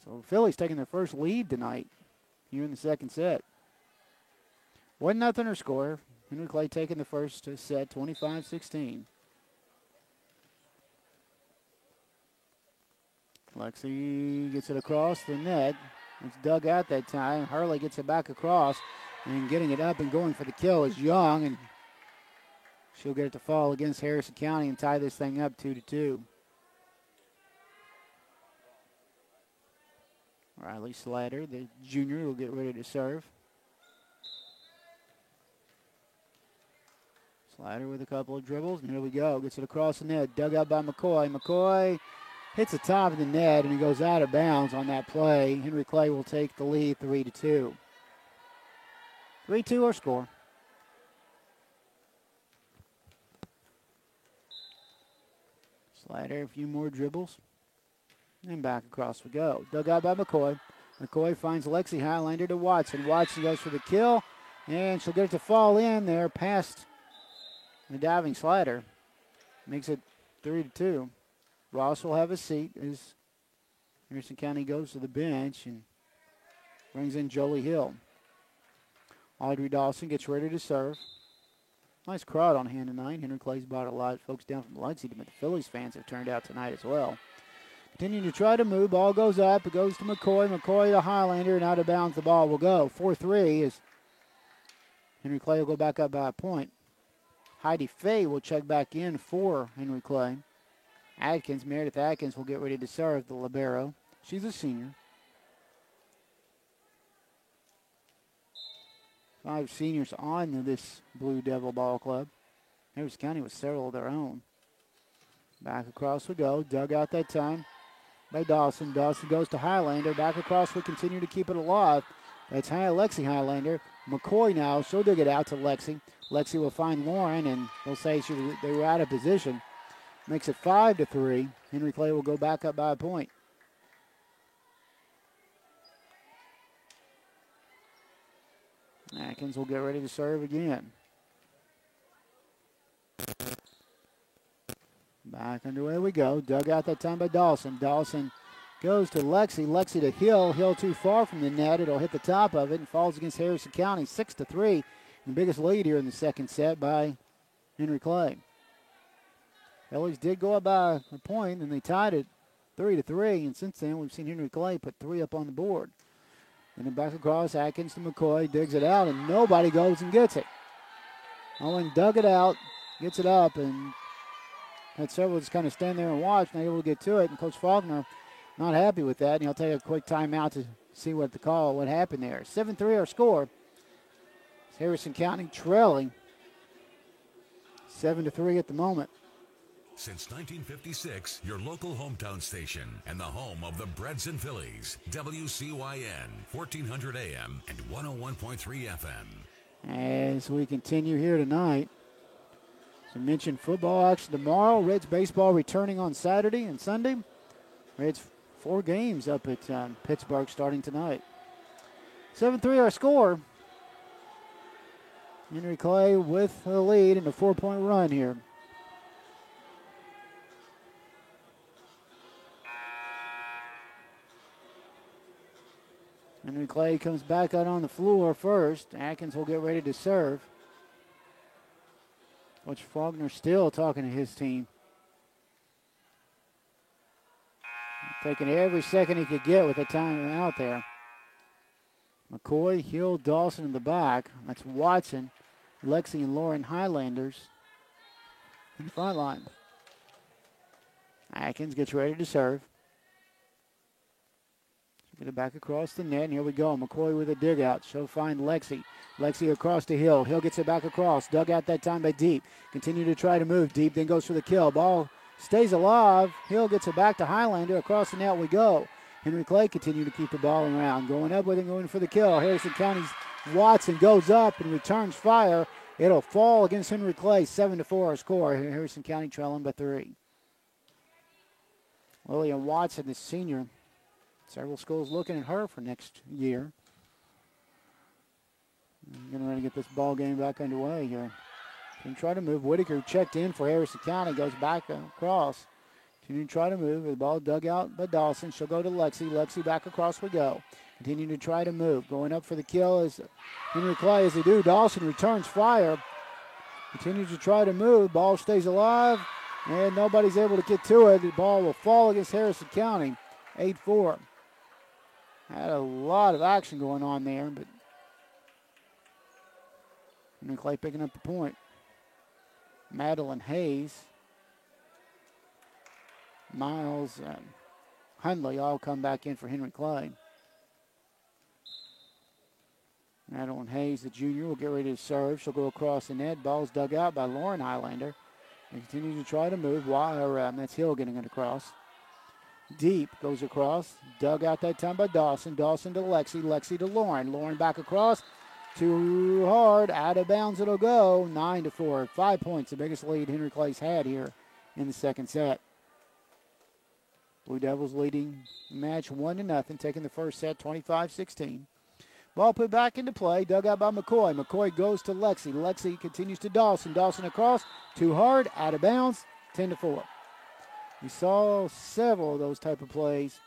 So Phillies taking their first lead tonight here in the second set. 1-0 her score. Henry Clay taking the first set, 25-16. Lexi gets it across the net. It's dug out that time. Hurley gets it back across, and getting it up and going for the kill is Young, and she'll get it to fall against Harrison County and tie this thing up 2-2. Riley Slater, the junior, will get ready to serve. Slater with a couple of dribbles, and here we go. Gets it across the net, dug out by McCoy. McCoy hits the top of the net, and he goes out of bounds on that play. Henry Clay will take the lead 3-2. 3-2 our score. Slater, a few more dribbles. And back across we go. Dug out by McCoy. McCoy finds Lexi Highlander to Watson. Watson goes for the kill, and she'll get it to fall in there past the diving Slater. Makes it 3-2. Ross will have a seat as Harrison County goes to the bench and brings in Jolie Hill. Audrey Dawson gets ready to serve. Nice crowd on hand tonight. Henry Clay's brought a lot of folks down from Lexington, but the Phillies fans have turned out tonight as well. Continuing to try to move. Ball goes up. It goes to McCoy. McCoy to Highlander, and out of bounds the ball will go. 4-3 as Henry Clay will go back up by a point. Heidi Fay will check back in for Henry Clay. Meredith Atkins will get ready to serve the libero. She's a senior. 5 seniors on this Blue Devil Ball Club. Harrison County with several of their own. Back across we go. Dug out that time by Dawson. Dawson goes to Highlander. Back across we continue to keep it alive. That's Lexi Highlander. McCoy now. She'll dig it out to Lexi. Lexi will find Lauren, and they'll say they were out of position. Makes it 5-3. Henry Clay will go back up by a point. Atkins will get ready to serve again. Back underway we go. Dug out that time by Dawson. Dawson goes to Lexi. Lexi to Hill. Hill too far from the net. It'll hit the top of it and falls against Harrison County. 6-3. The biggest lead here in the second set by Henry Clay. Phillies did go up by a point, and they tied it 3-3. And since then, we've seen Henry Clay put 3 up on the board. And then back across, Atkins to McCoy, digs it out, and nobody goes and gets it. Owen dug it out, gets it up, and had several just kind of stand there and watch, not able to get to it. And Coach Faulkner not happy with that, and he'll take a quick timeout to see what happened there. 7-3 our score. It's Harrison County trailing 7-3 at the moment. Since 1956, your local hometown station and the home of the Breds and Phillies. WCYN, 1400 AM and 101.3 FM. As we continue here tonight, As I mentioned, football action tomorrow. Reds baseball returning on Saturday and Sunday. Reds 4 games up at Pittsburgh starting tonight. 7-3 our score. Henry Clay with the lead in a 4-point run here. Henry Clay comes back out on the floor first. Atkins will get ready to serve. Coach Faulkner still talking to his team. Taking every second he could get with the time out there. McCoy, Hill, Dawson in the back. That's Watson, Lexi, and Lauren Highlanders in the front line. Atkins gets ready to serve. Get it back across the net, and here we go. McCoy with a dig out. She'll find Lexi. Lexi across to Hill. Hill gets it back across. Dug out that time by Deep. Continue to try to move. Deep then goes for the kill. Ball stays alive. Hill gets it back to Highlander. Across the net we go. Henry Clay continue to keep the ball around. Going up with him, going for the kill. Harrison County's Watson goes up and returns fire. It'll fall against Henry Clay. 7-4 our score. Harrison County trailing by 3. Lillian Watson, the senior. Several schools looking at her for next year. Getting ready to get this ball game back underway here. Can try to move. Whitaker checked in for Harrison County. Goes back across. Continue to try to move. The ball dug out by Dawson. She'll go to Lexi. Lexi back across we go. Continue to try to move. Going up for the kill is Henry Clay as they do. Dawson returns fire. Continues to try to move. Ball stays alive. And nobody's able to get to it. The ball will fall against Harrison County. 8-4. Had a lot of action going on there, but Henry Clay picking up the point. Madeline Hayes, Miles, and Hundley all come back in for Henry Clay. Madeline Hayes, the junior, will get ready to serve. She'll go across the net. Ball's dug out by Lauren Highlander. They continue to try to move. That's Hill getting it across. Deep goes across. Dug out that time by Dawson. Dawson to Lexi. Lexi to Lauren. Lauren back across. Too hard. Out of bounds it'll go. 9-4. 5 points. The biggest lead Henry Clay's had here in the second set. Blue Devils leading the match 1-0. Taking the first set 25-16. Ball put back into play. Dug out by McCoy. McCoy goes to Lexi. Lexi continues to Dawson. Dawson across. Too hard. Out of bounds. 10-4. We saw several of those type of plays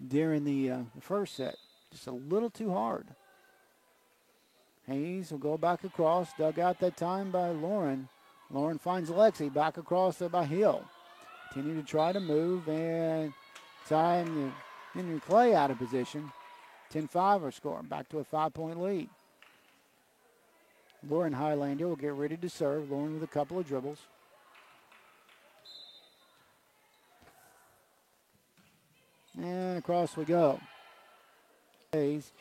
during the first set. Just a little too hard. Hayes will go back across. Dug out that time by Lauren. Lauren finds Lexi. Back across there by Hill. Continue to try to move. And time Henry Clay out of position. 10-5 our score. Back to a 5-point lead. Lauren Highlander will get ready to serve. Lauren with a couple of dribbles. And across we go. Hayes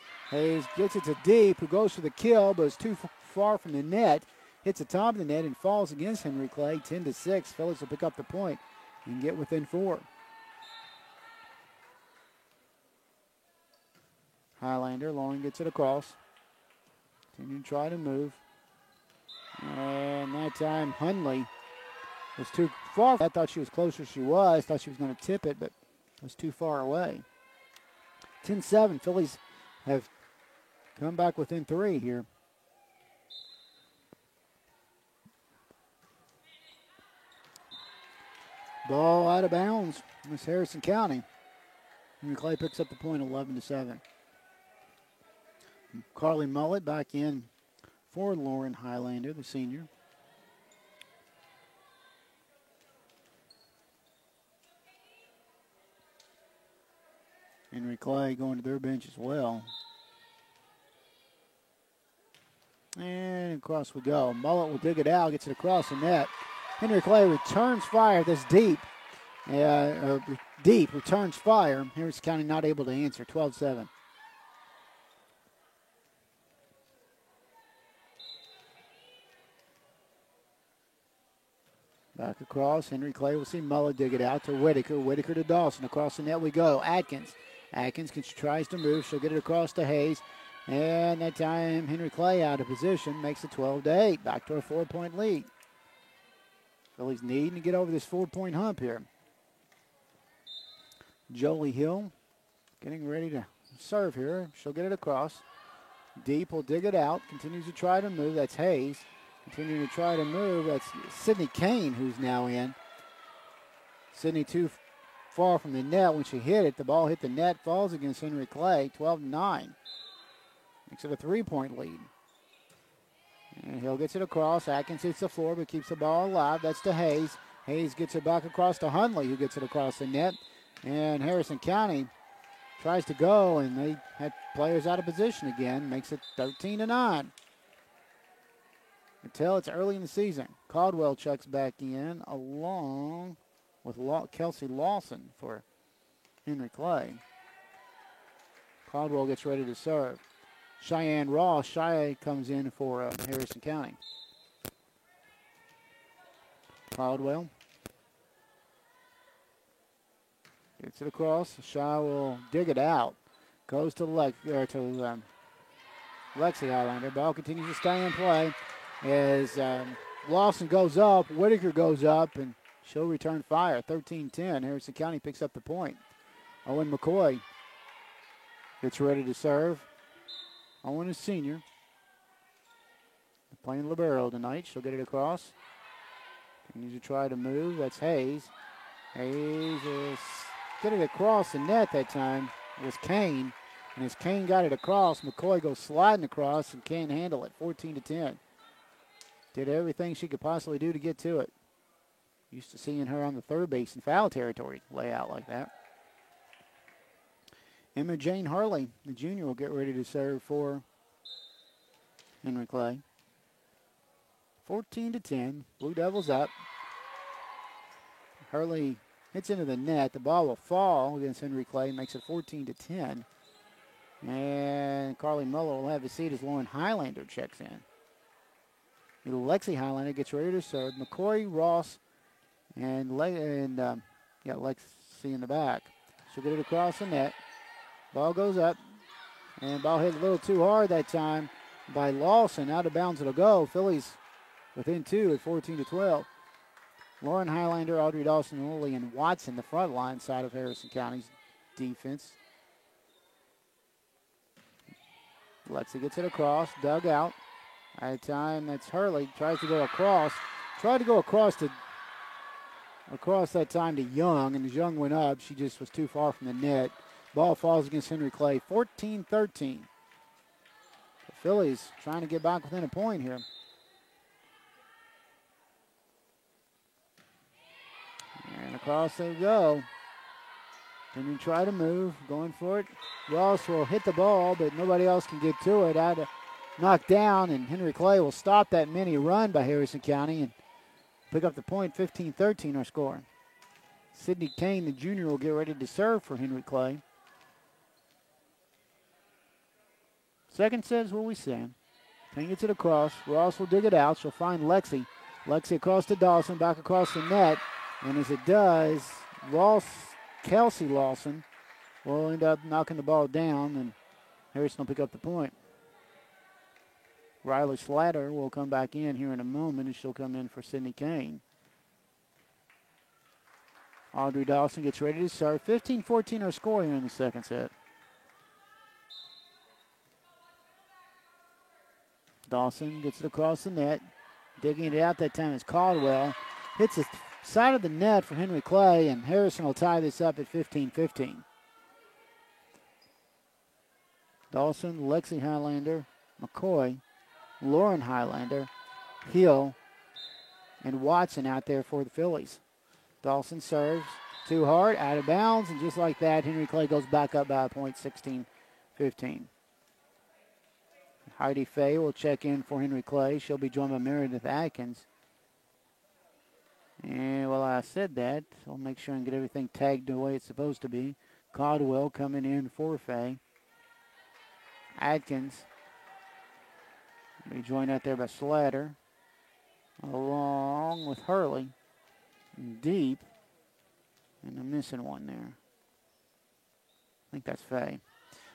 gets it to Deep, who goes for the kill, but is too far from the net. Hits the top of the net and falls against Henry Clay. 10-6. Phillies will pick up the point and get within 4. Highlander, Lauren gets it across. Continue to try to move. And that time Hundley was too far. I thought she was closer she was. Thought she was going to tip it, but was too far away. 10-7. Phillies have come back within 3 here. Ball out of bounds. Miss Harrison County. Henry Clay picks up the point 11-7. Carly Mullet back in for Lauren Highlander, the senior. Henry Clay going to their bench as well. And across we go. Mullet will dig it out, gets it across the net. Henry Clay returns fire. This Deep. Deep returns fire. Harrison County not able to answer. 12-7. Back across. Henry Clay will see Mullet dig it out to Whitaker. Whitaker to Dawson. Across the net we go. Atkins tries to move. She'll get it across to Hayes. And that time Henry Clay out of position makes it 12-8. Back to a 4-point lead. Phillies needing to get over this 4-point hump here. Jolie Hill getting ready to serve here. She'll get it across. Deep will dig it out. Continues to try to move. That's Hayes. Continuing to try to move. That's Sydney Kane who's now in. Sydney too far from the net when she hit it. The ball hit the net, falls against Henry Clay, 12-9. Makes it a 3-point lead. And Hill gets it across. Atkins hits the floor but keeps the ball alive. That's to Hayes. Hayes gets it back across to Hundley, who gets it across the net. And Harrison County tries to go, and they had players out of position again. Makes it 13-9. Until it's early in the season. Caldwell checks back in along with Kelsey Lawson for Henry Clay. Caldwell gets ready to serve. Cheyenne Ross. Cheyenne comes in for Harrison County. Caldwell gets it across. Shy will dig it out. Goes to Lexi Highlander. Ball continues to stay in play as Lawson goes up. Whitaker goes up, and she'll return fire. 13-10. Harrison County picks up the point. Owen McCoy gets ready to serve. Owen is senior. Playing libero tonight. She'll get it across. Continues to try to move. That's Hayes. Hayes is getting it across the net that time. It was Kane. And as Kane got it across, McCoy goes sliding across and can't handle it. 14-10. Did everything she could possibly do to get to it. Used to seeing her on the third base in foul territory lay out like that. Emma Jane Harley, the junior, will get ready to serve for Henry Clay. 14-10. Blue Devils up. Hurley hits into the net. The ball will fall against Henry Clay. Makes it 14-10. And Carly Muller will have a seat as Lauren Highlander checks in. Lexi Highlander gets ready to serve. McCoy, Ross, and Lexi in the back. She'll get it across the net. Ball goes up. And ball hit a little too hard that time by Lawson. Out of bounds it'll go. Phillies within 2 at 14-12. Lauren Highlander, Audrey Dawson, Lily, and Watson, the front line side of Harrison County's defense. Lexi gets it across, dug out. At a time, that's Hurley. Tries to go across. Tried to go across that time to Young, and as Young went up, she just was too far from the net. Ball falls against Henry Clay, 14-13. The Phillies trying to get back within a point here. And across they go. Then you try to move, going for it. Ross will hit the ball, but nobody else can get to it. Out of knocked down, and Henry Clay will stop that mini run by Harrison County and pick up the point. 15-13 our score. Sydney Kane, the junior, will get ready to serve for Henry Clay. Second set is what we say. Kane gets it across. Ross will dig it out. She'll find Lexi. Lexi across to Dawson, back across the net. And as it does, Kelsey Lawson will end up knocking the ball down, and Harrison will pick up the point. Riley Slatter will come back in here in a moment, and she'll come in for Sydney Kane. Audrey Dawson gets ready to serve. 15-14 our score here in the second set. Dawson gets it across the net. Digging it out that time is Caldwell. Hits the side of the net for Henry Clay, and Harrison will tie this up at 15-15. Dawson, Lexi Highlander, McCoy, Lauren Highlander, Hill, and Watson out there for the Phillies. Dawson serves too hard, out of bounds, and just like that, Henry Clay goes back up by a point, 16-15. Heidi Fay will check in for Henry Clay. She'll be joined by Meredith Atkins. And while I said that, I'll make sure and get everything tagged the way it's supposed to be. Caldwell coming in for Fay. Atkins will be joined out there by Slatter, along with Hurley. Deep. And I'm missing one there. I think that's Fay.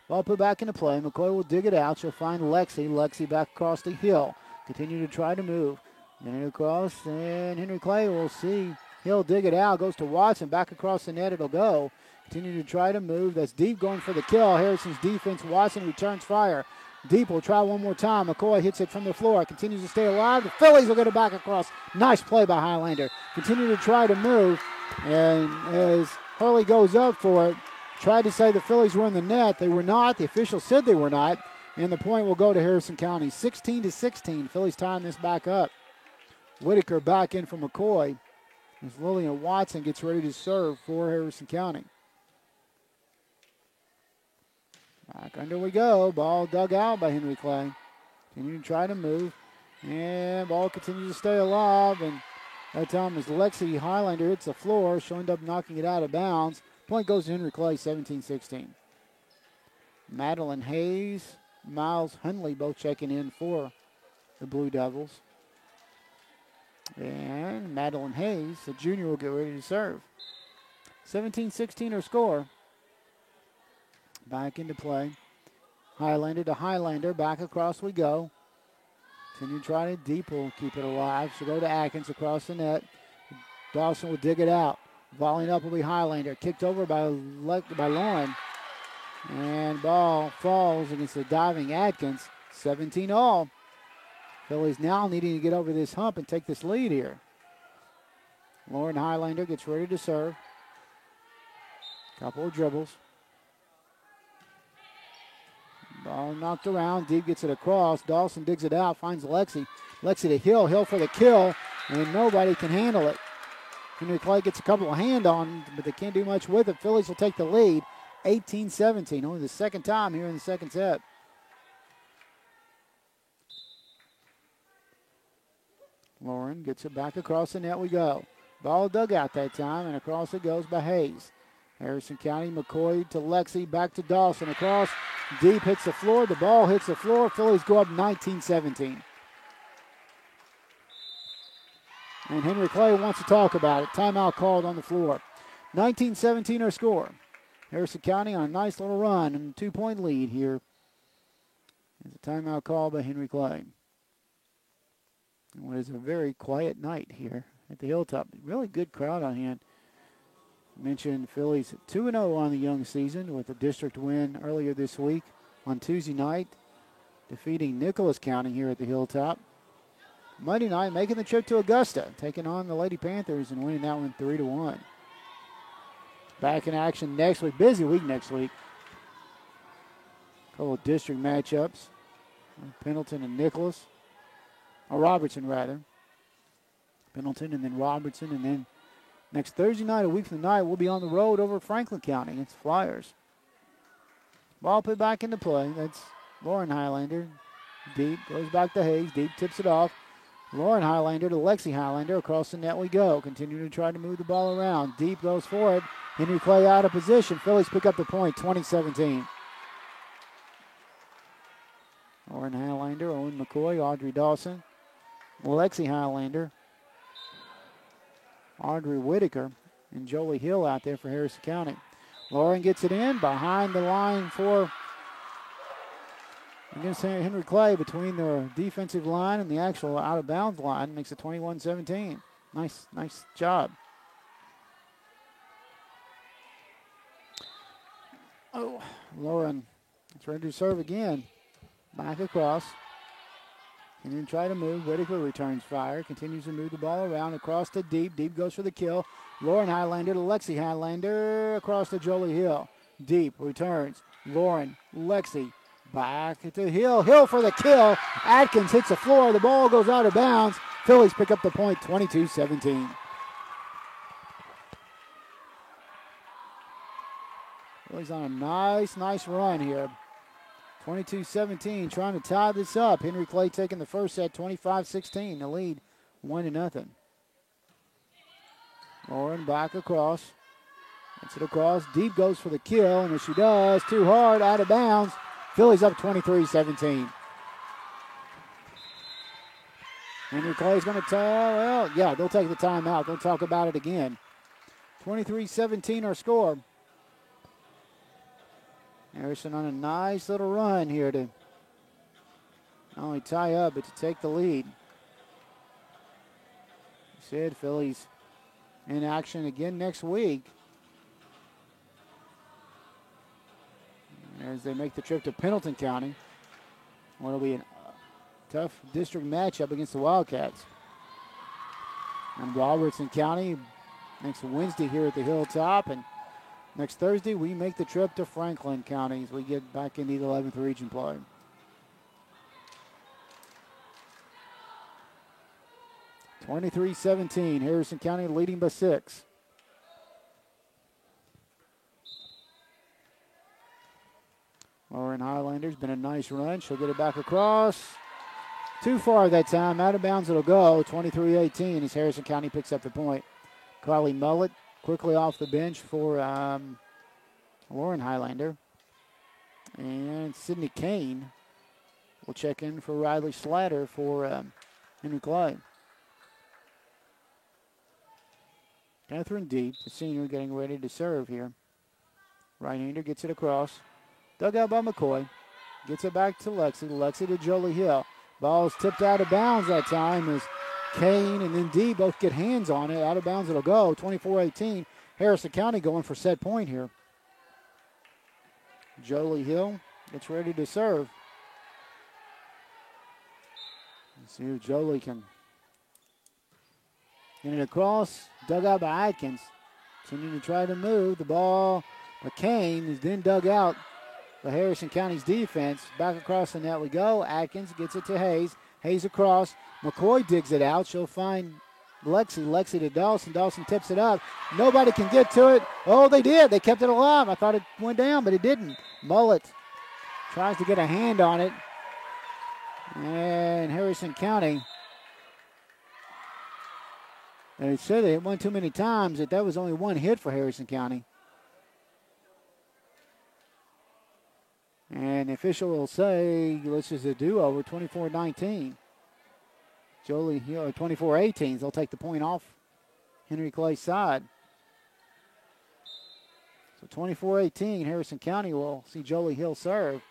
Ball put back into play. McCoy will dig it out. She'll find Lexi. Lexi back across the hill. Continue to try to move. Getting it across, and Henry Clay will see. He'll dig it out. Goes to Watson. Back across the net it'll go. Continue to try to move. That's Deep going for the kill. Harrison's defense. Watson returns fire. Deep will try one more time. McCoy hits it from the floor. Continues to stay alive. The Phillies will get it back across. Nice play by Highlander. Continue to try to move. And as Hurley goes up for it, tried to say the Phillies were in the net. They were not. The official said they were not. And the point will go to Harrison County. 16-16. Phillies tying this back up. Whitaker back in for McCoy as Lillian Watson gets ready to serve for Harrison County. Back under we go. Ball dug out by Henry Clay. Continue to try to move. And ball continues to stay alive. And that time as Lexi Highlander hits the floor, she'll end up knocking it out of bounds. Point goes to Henry Clay, 17-16. Madeline Hayes, Miles Hunley both checking in for the Blue Devils. And Madeline Hayes, the junior, will get ready to serve. 17-16 her score. Back into play. Highlander to Highlander. Back across we go. Continue to try to Deep will keep it alive. She'll go to Atkins across the net. Dawson will dig it out. Volleying up will be Highlander. Kicked over by Lauren. And ball falls against the diving Atkins. 17-all. Phillies now needing to get over this hump and take this lead here. Lauren Highlander gets ready to serve. Couple of dribbles. Ball knocked around. Deep gets it across. Dawson digs it out. Finds Lexi. Lexi to Hill. Hill for the kill. And nobody can handle it. Henry Clay gets a couple of hand on, but they can't do much with it. Phillies will take the lead. 18-17. Only the second time here in the second set. Lauren gets it back across the net we go. Ball dug out that time, and across it goes by Hayes. Harrison County, McCoy to Lexi, back to Dawson. Across, Deep hits the floor. The ball hits the floor. Phillies go up 19-17. And Henry Clay wants to talk about it. Timeout called on the floor. 19-17 our score. Harrison County on a nice little run and a 2-point lead here. There's a timeout call by Henry Clay. What is a very quiet night here at the Hilltop. Really good crowd on hand. I mentioned Phillies 2-0 on the young season with a district win earlier this week on Tuesday night, defeating Nicholas County here at the Hilltop. Monday night, making the trip to Augusta, taking on the Lady Panthers and winning that one 3-1. Back in action next week. Busy week next week. A couple of district matchups. Pendleton and Nicholas. Or Robertson, rather. Pendleton and then Robertson. And then next Thursday night, a week from tonight, we'll be on the road over Franklin County against Flyers. Ball put back into play. That's Lauren Highlander. Deep goes back to Hayes. Deep tips it off. Lauren Highlander to Lexi Highlander. Across the net we go. Continue to try to move the ball around. Deep goes for it. Henry Clay out of position. Phillies pick up the point, 20-17. Lauren Highlander, Owen McCoy, Audrey Dawson, Lexi Highlander, Audrey Whitaker, and Jolie Hill out there for Harrison County. Lauren gets it in behind the line for against Henry Clay between the defensive line and the actual out-of-bounds line. Makes it 21-17. Nice job. Oh, Lauren is ready to serve again. Back across. And then try to move. Whitaker returns fire. Continues to move the ball around across to Deep. Deep goes for the kill. Lauren Highlander to Lexi Highlander. Across to Jolie Hill. Deep returns. Lauren, Lexi. Back to Hill. Hill for the kill. Atkins hits the floor. The ball goes out of bounds. Phillies pick up the point, 22-17. Phillies on a nice run here. 22-17, trying to tie this up. Henry Clay taking the first set, 25-16. The lead, 1-0. Lauren back across. Gets it across. Deep goes for the kill, and as she does, too hard, out of bounds. Phillies up 23-17. Henry Clay's going to tell, well, yeah, they'll take the timeout. They'll talk about it again. 23-17 our score. Harrison on a nice little run here to not only tie up, but to take the lead. said, Phillies in action again next week as they make the trip to Pendleton County. Well, it'll be a tough district matchup against the Wildcats. And Robertson County next Wednesday here at the Hilltop, and next Thursday we make the trip to Franklin County as we get back into the 11th region play. (23-17), Harrison County leading by 6. Lauren Highlander's been a nice run. She'll get it back across. Too far that time. Out of bounds it'll go. 23-18 as Harrison County picks up the point. Carly Mullet quickly off the bench for Lauren Highlander. And Sydney Kane will check in for Riley Slatter for Henry Clay. Catherine Deep, the senior, getting ready to serve here. Right-hander gets it across. Dug out by McCoy. Gets it back to Lexi. Lexi to Jolie Hill. Ball's tipped out of bounds that time as Kane and then Deep both get hands on it. Out of bounds it'll go. 24-18. Harrison County going for set point here. Jolie Hill gets ready to serve. Let's see if Jolie can get it across. Dug out by Atkins. Continuing to try to move. The ball by Kane is then dug out by Harrison County's defense. Back across the net we go. Atkins gets it to Hayes. Hayes across. McCoy digs it out. She'll find Lexi. Lexi to Dawson. Dawson tips it up. Nobody can get to it. Oh, they did. They kept it alive. I thought it went down, but it didn't. Mullet tries to get a hand on it. And Harrison County, they said it went too many times that was only one hit for Harrison County. And the official will say, this is a do-over, 24-19. Jolie Hill, 24-18. They'll take the point off Henry Clay's side. So 24-18, Harrison County will see Jolie Hill serve.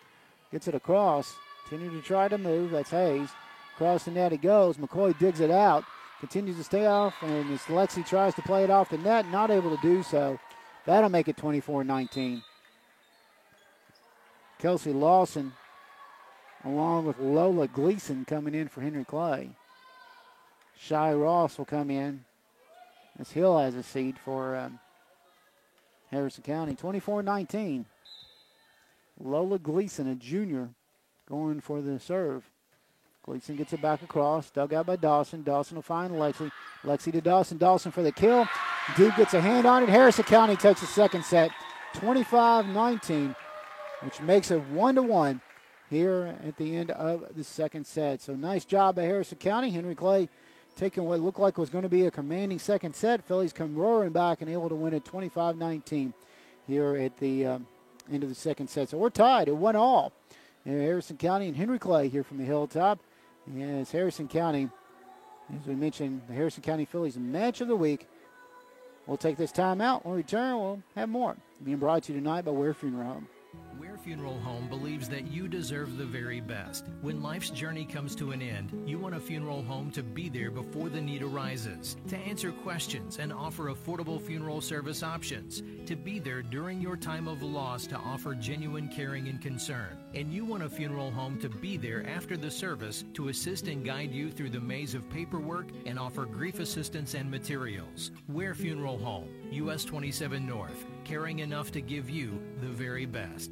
Gets it across. Continue to try to move. That's Hayes. Across the net it goes. McCoy digs it out. Continues to stay off, and as Lexi tries to play it off the net, not able to do so. That'll make it 24-19. Kelsey Lawson, along with Lola Gleason, coming in for Henry Clay. Shy Ross will come in as Hill has a seat for Harrison County. 24-19. Lola Gleason, a junior, going for the serve. Gleason gets it back across. Dug out by Dawson. Dawson will find Lexi. Lexi to Dawson. Dawson for the kill. Deep gets a hand on it. Harrison County takes the second set. 25-19. Which makes it 1-1 here at the end of the second set. So nice job by Harrison County. Henry Clay taking what looked like was going to be a commanding second set. Phillies come roaring back and able to win it 25-19 here at the end of the second set. So we're tied at 1-1. Harrison County and Henry Clay here from the Hilltop. Yes, Harrison County, as we mentioned, the Harrison County Phillies match of the week. We'll take this time out. When we return, we'll have more. Being brought to you tonight by Ware Funeral Home. Ware Funeral Home believes that you deserve the very best. When life's journey comes to an end, you want a funeral home to be there before the need arises, to answer questions and offer affordable funeral service options, to be there during your time of loss to offer genuine caring and concern. And you want a funeral home to be there after the service to assist and guide you through the maze of paperwork and offer grief assistance and materials. Ware Funeral Home, US 27 North, caring enough to give you the very best.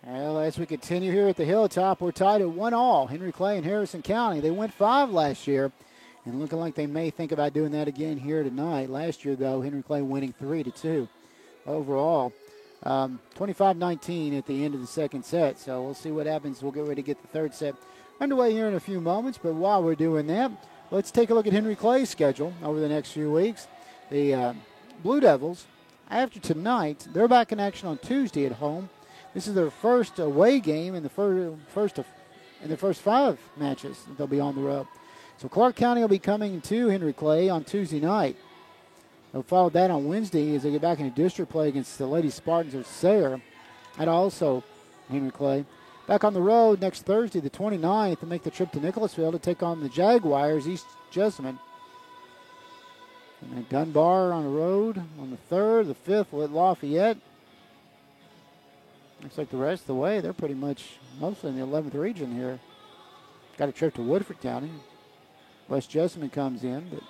Well, as we continue here at the Hilltop, we're tied at 1-1. Henry Clay and Harrison County. They went 5 last year, and looking like they may think about doing that again here tonight. Last year, though, Henry Clay winning 3-2 overall. 25-19 at the end of the second set. So we'll see what happens. We'll get ready to get the third set underway here in a few moments. But while we're doing that, let's take a look at Henry Clay's schedule over the next few weeks. The Blue Devils, after tonight, they're back in action on Tuesday at home. This is their first away game in the first 5 matches that they'll be on the road. So Clark County will be coming to Henry Clay on Tuesday night. They'll follow that on Wednesday as they get back into district play against the Lady Spartans of Sayre. And also Henry Clay. Back on the road next Thursday, the 29th, to make the trip to Nicholasville to take on the Jaguars, East Jessamine. And then Dunbar on the road on the 3rd, the 5th with Lafayette. Looks like the rest of the way, they're pretty much mostly in the 11th region here. Got a trip to Woodford County. West Jessamine comes in, but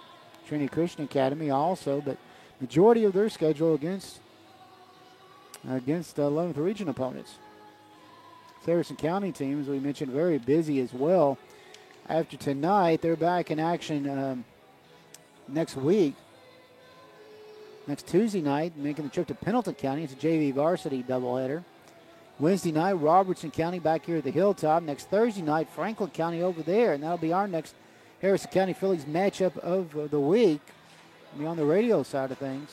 Trinity Christian Academy also, but majority of their schedule against 11th region opponents. Harrison County teams, we mentioned, very busy as well. After tonight, they're back in action next week. Next Tuesday night, making the trip to Pendleton County. It's a JV varsity doubleheader. Wednesday night, Robertson County back here at the Hilltop. Next Thursday night, Franklin County over there. And that'll be our next Harrison County Phillies matchup of the week. Be on the radio side of things.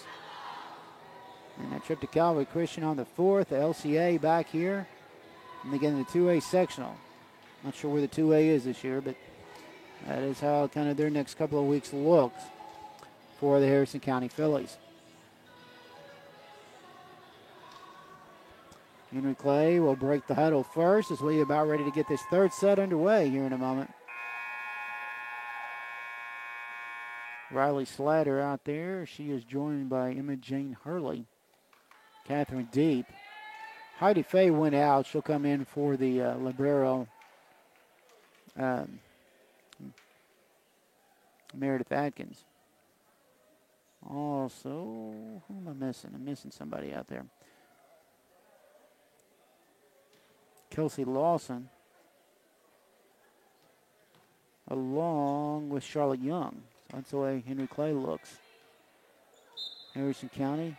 And that trip to Calvary Christian on the 4th. The LCA back here. And again, the 2A sectional. Not sure where the 2A is this year, but that is how kind of their next couple of weeks looks for the Harrison County Phillies. Henry Clay will break the huddle first as we're about ready to get this third set underway here in a moment. Riley Slatter out there. She is joined by Emma Jane Hurley. Catherine Deep. Heidi Fay went out. She'll come in for the libero, Meredith Atkins. Also, who am I missing? I'm missing somebody out there. Kelsey Lawson, along with Charlotte Young. So that's the way Henry Clay looks. Harrison County,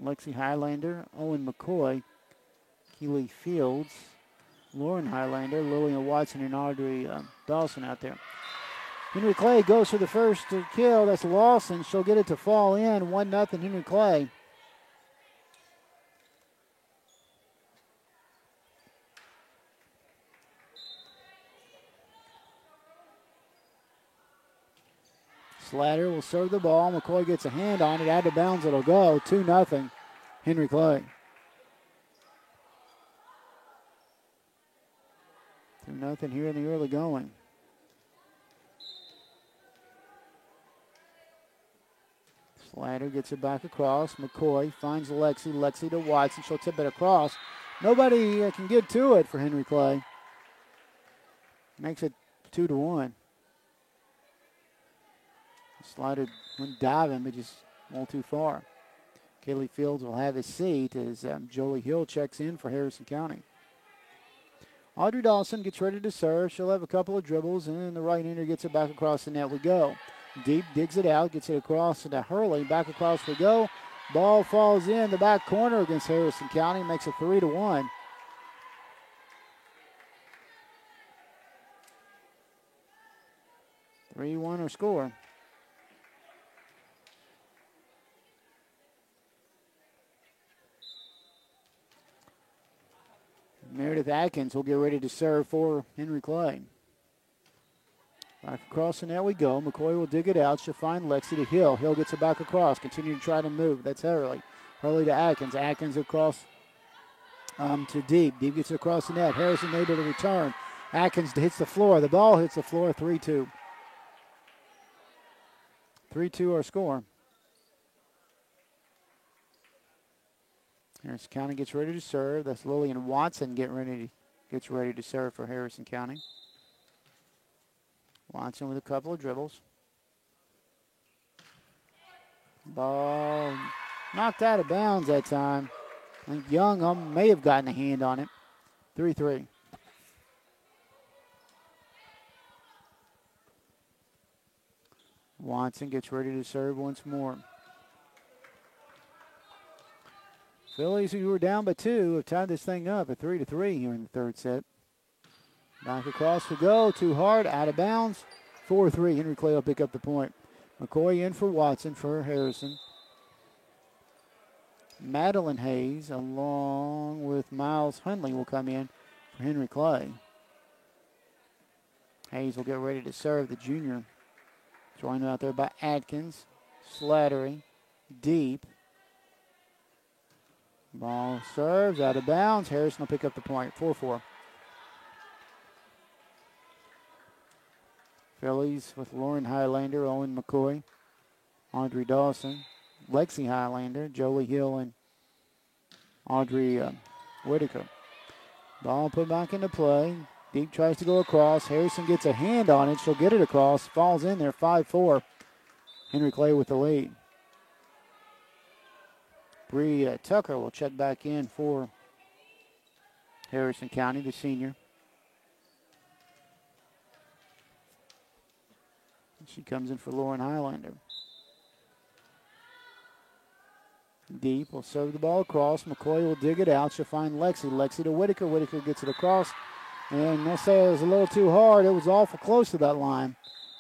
Lexi Highlander, Owen McCoy, Keely Fields, Lauren Highlander, Lillian Watson, and Audrey Dawson out there. Henry Clay goes for the first kill. That's Lawson. She'll get it to fall in. 1-0 Henry Clay. Slatter will serve the ball. McCoy gets a hand on it. Out of bounds it'll go. 2-0 Henry Clay. 2-0 here in the early going. Slatter gets it back across. McCoy finds Lexi. Lexi to Watson. She'll tip it across. Nobody can get to it for Henry Clay. Makes it 2-1. Slatter went diving, but just went too far. Kaylee Fields will have his seat as Jolie Hill checks in for Harrison County. Audrey Dawson gets ready to serve. She'll have a couple of dribbles, and the right-hander gets it back across the net we go. Deep digs it out, gets it across to Hurley. Back across we go. Ball falls in the back corner against Harrison County. Makes it 3-1. Our score. Meredith Atkins will get ready to serve for Henry Clay. Back across the net we go. McCoy will dig it out. She'll find Lexi to Hill. Hill gets it back across. Continue to try to move. That's Hurley. Hurley to Atkins. Atkins across to Deep. Deep gets it across the net. Harrison able to return. Atkins hits the floor. The ball hits the floor. 3-2. 3-2 our score. Harrison County gets ready to serve. That's Lillian Watson gets ready to serve for Harrison County. Watson with a couple of dribbles. Ball knocked out of bounds that time. I think Young may have gotten a hand on it. 3-3. Watson gets ready to serve once more. Phillies, who were down by 2, have tied this thing up at 3-3 here in the third set. Back across to go. Too hard. Out of bounds. 4-3. Henry Clay will pick up the point. McCoy in for Watson for Harrison. Madeline Hayes along with Miles Hundley will come in for Henry Clay. Hayes will get ready to serve, the junior. Joined out there by Atkins, Slattery, Deep. Ball serves out of bounds. Harrison will pick up the point. 4-4. Phillies with Lauren Highlander, Owen McCoy, Audrey Dawson, Lexi Highlander, Jolie Hill, and Audrey Whitaker. Ball put back into play. Deep tries to go across. Harrison gets a hand on it. She'll get it across. Falls in there, 5-4. Henry Clay with the lead. Bree Tucker will check back in for Harrison County, the senior. She comes in for Lauren Highlander. Deep will serve the ball across. McCoy will dig it out. She'll find Lexi. Lexi to Whitaker. Whitaker gets it across. And they'll say it was a little too hard. It was awful close to that line.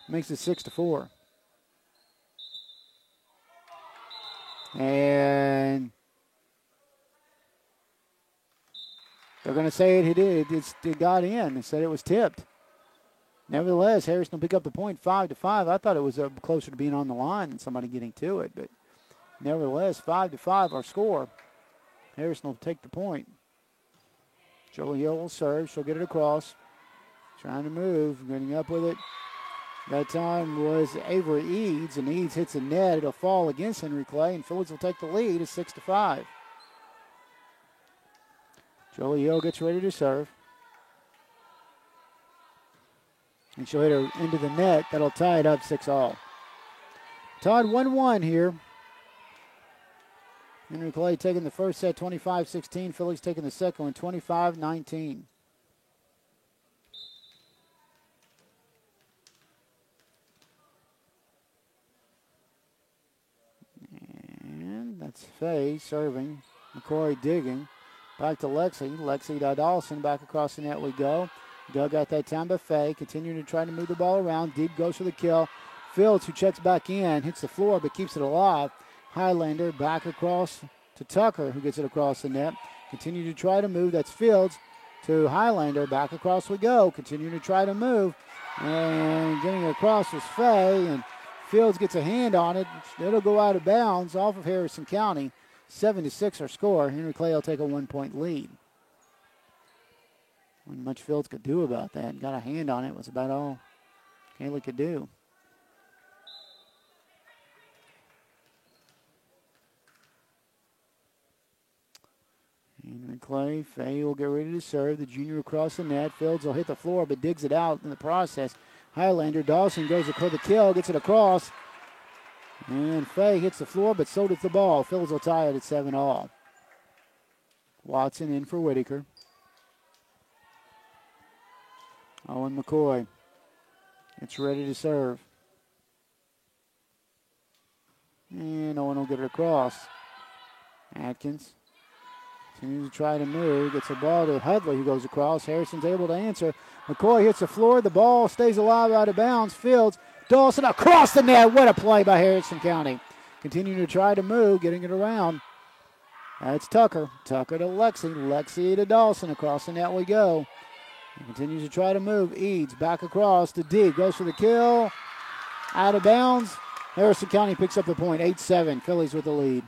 Makes it 6-4. And they're going to say it got in. They said it was tipped. Nevertheless, Harrison will pick up the point 5-5. I thought it was closer to being on the line than somebody getting to it. But nevertheless, 5-5 our score. Harrison will take the point. Jolie Hill will serve. She'll get it across. Trying to move. Getting up with it. That time was Avery Eads, and Eads hits the net. It'll fall against Henry Clay, and Phillies will take the lead at 6-5. Jolie Hill gets ready to serve. And she'll hit her into the net. That'll tie it up 6-all. Tied 1-1 here. Henry Clay taking the first set 25-16. Phillies taking the second one 25-19. And that's Faye serving. McCoy digging. Back to Lexi. Lexi to Dawson. Back across the net we go. Dug out that time by Faye. Continuing to try to move the ball around. Deep goes for the kill. Fields, who checks back in, hits the floor but keeps it alive. Highlander back across to Tucker, who gets it across the net. Continue to try to move. That's Fields to Highlander. Back across we go. Continue to try to move. And getting it across was Faye. And Fields gets a hand on it. It'll go out of bounds off of Harrison County. 7-6 our score. Henry Clay will take a 1-point lead. Wasn't much Fields could do about that. Got a hand on it. Was about all Kaylee could do. Henry Clay. Faye will get ready to serve. The junior across the net. Fields will hit the floor but digs it out in the process. Highlander. Dawson goes for the kill. Gets it across. And Faye hits the floor but so does the ball. Fields will tie it at 7-all. Watson in for Whitaker. Owen McCoy. It's ready to serve. And Owen will get it across. Atkins continues to try to move. Gets the ball to Hudley, who goes across. Harrison's able to answer. McCoy hits the floor. The ball stays alive out of bounds. Fields. Dawson across the net. What a play by Harrison County. Continuing to try to move, getting it around. That's Tucker. Tucker to Lexi. Lexi to Dawson. Across the net we go. He continues to try to move. Eads back across to D. Goes for the kill. Out of bounds. Harrison County picks up the point. 8-7. Phillies with the lead.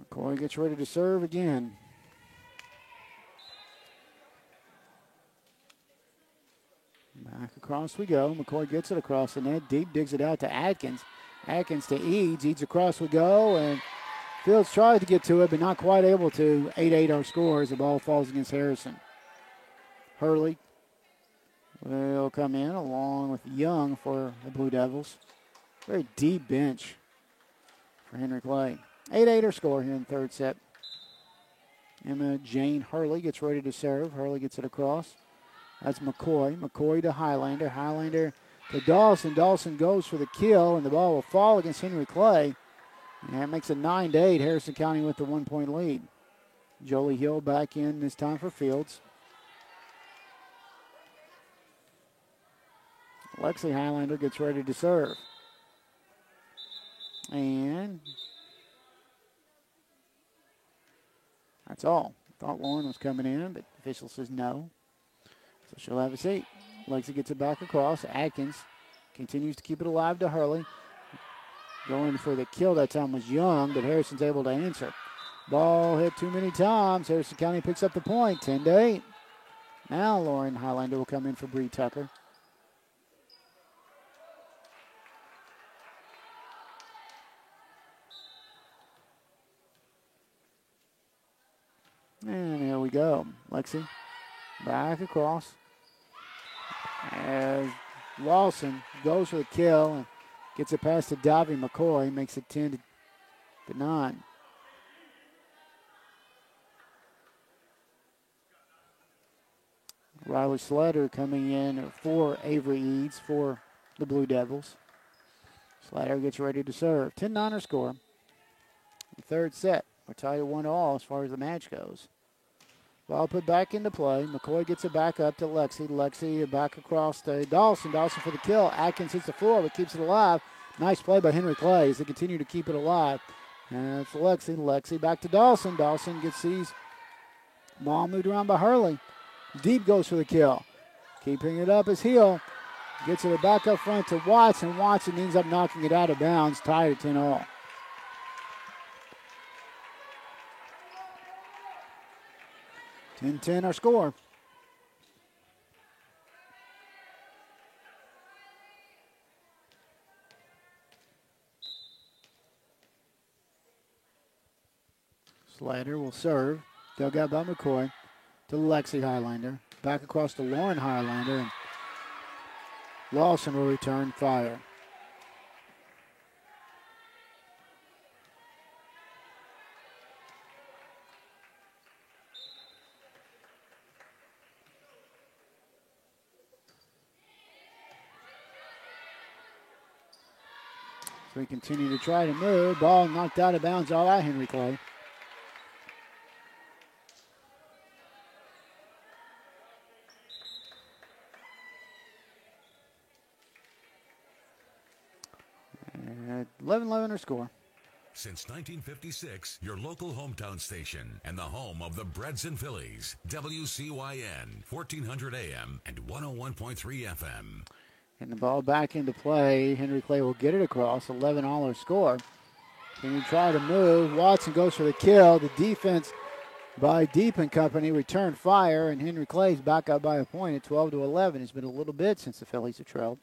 McCoy gets ready to serve again. Back across we go. McCoy gets it across the net. Deep digs it out to Atkins. Atkins to Eads. Eads across we go. And Fields tries to get to it, but not quite able to. 8-8 our score as the ball falls against Harrison. Hurley will come in along with Young for the Blue Devils. Very deep bench for Henry Clay. 8-8 our score here in the third set. Emma Jane Hurley gets ready to serve. Hurley gets it across. That's McCoy. McCoy to Highlander. Highlander to Dawson. Dawson goes for the kill, and the ball will fall against Henry Clay. And that makes it 9-8. Harrison County with the 1-point lead. Jolie Hill back in this time for Fields. Lexi Highlander gets ready to serve. And that's all. Thought Lauren was coming in, but the official says no. So she'll have a seat. Lexi gets it back across. Atkins continues to keep it alive to Hurley. Going for the kill that time was Young, but Harrison's able to answer. Ball hit too many times. Harrison County picks up the point, 10-8. Now Lauren Highlander will come in for Bree Tucker. And here we go. Lexi back across. As Lawson goes for the kill and gets it past to Davy McCoy, makes it 10-9. Riley Slater coming in for Avery Eads for the Blue Devils. Slater gets ready to serve. 10-9 our score. The third set. We're tied at 1-all as far as the match goes. Ball put back into play. McCoy gets it back up to Lexi. Lexi back across to Dawson. Dawson for the kill. Atkins hits the floor but keeps it alive. Nice play by Henry Clay as they continue to keep it alive. And it's Lexi. Lexi back to Dawson. Dawson gets these. Ball moved around by Hurley. Deep goes for the kill. Keeping it up is Hill. Gets it back up front to Watson. Watson ends up knocking it out of bounds. Tied at 10-all. Ten-10 our score. Slater will serve. Dug out by McCoy to Lexi Highlander. Back across to Lauren Highlander. And Lawson will return fire. So we continue to try to move. Ball knocked out of bounds all by Henry Clay. And 11-11 our score. Since 1956, your local hometown station and the home of the Breads and Phillies. WCYN, 1400 AM and 101.3 FM. And the ball back into play. Henry Clay will get it across. 11-all our score. Can you try to move? Watson goes for the kill. The defense by Deep and Company returned fire, and Henry Clay's back up by a point at 12-11. It's been a little bit since the Phillies have trailed.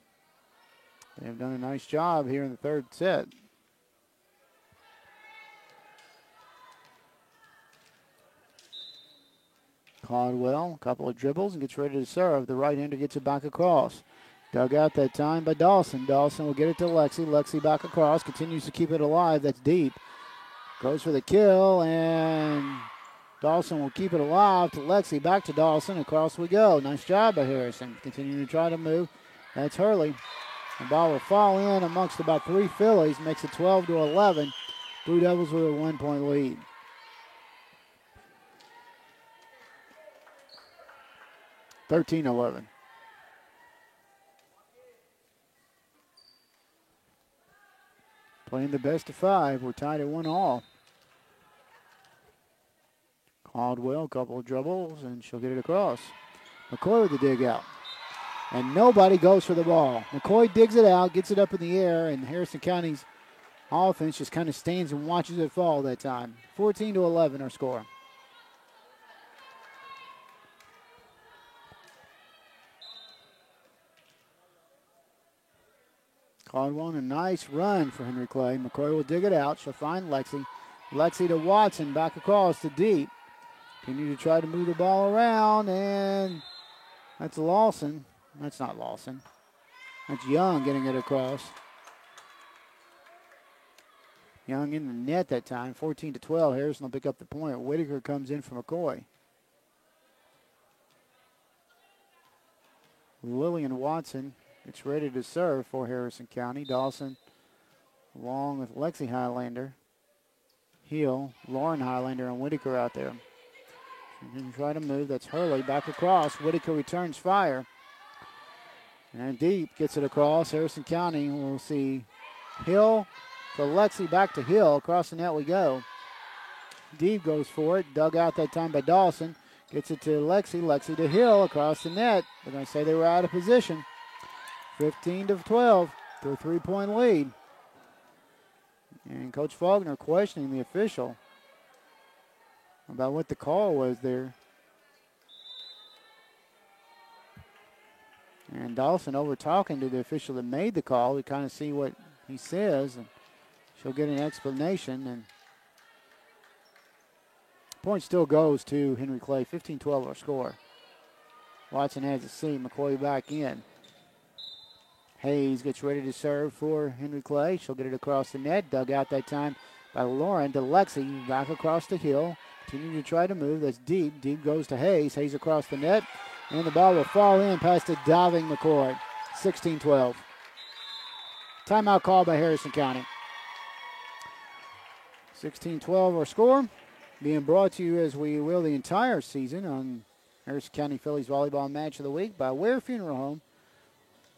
They've done a nice job here in the third set. Caldwell, a couple of dribbles and gets ready to serve. The right-hander gets it back across. Dug out that time by Dawson. Dawson will get it to Lexi. Lexi back across. Continues to keep it alive. That's Deep. Goes for the kill, and Dawson will keep it alive to Lexi. Back to Dawson. Across we go. Nice job by Harrison. Continuing to try to move. That's Hurley. The ball will fall in amongst about three Phillies. Makes it 12-11. Blue Devils with a 1-point lead. (13-11). Playing the best of five. We're tied at 1-all. Caldwell, a couple of dribbles, and she'll get it across. McCoy with the dig out. And nobody goes for the ball. McCoy digs it out, gets it up in the air, and Harrison County's offense just kind of stands and watches it fall that time. 14-11 our score. Caldwell, a nice run for Henry Clay. McCoy will dig it out. She'll find Lexi. Lexi to Watson, back across to Deep. Continue to try to move the ball around, and that's Lawson. That's not Lawson. That's Young getting it across. Young in the net that time, 14-12. Harrison will pick up the point. Whitaker comes in for McCoy. Lillian Watson gets ready to serve for Harrison County. Dawson along with Lexi Highlander. Hill, Lauren Highlander, and Whitaker out there. And try to move. That's Hurley back across. Whitaker returns fire. And Deep gets it across. Harrison County will see Hill to Lexi, back to Hill. Across the net we go. Deep goes for it. Dug out that time by Dawson. Gets it to Lexi. Lexi to Hill across the net. They're going to say they were out of position. 15-12 to a 3-point lead. And Coach Faulkner questioning the official. about what the call was there. And Dawson over talking to the official that made the call to kind of see what he says, and she'll get an explanation. And point still goes to Henry Clay, 15-12 our score. Watson has a seat, McCoy back in. Hayes gets ready to serve for Henry Clay. She'll get it across the net, dug out that time by Lauren to Lexi, back across the hill. Continue to try to move, that's deep. Deep goes to Hayes, Hayes across the net. And the ball will fall in past a diving McCoy. 16-12. Timeout call by Harrison County. 16-12 our score. Being brought to you as we will the entire season on Harrison County Phillies Volleyball Match of the Week by Ware Funeral Home,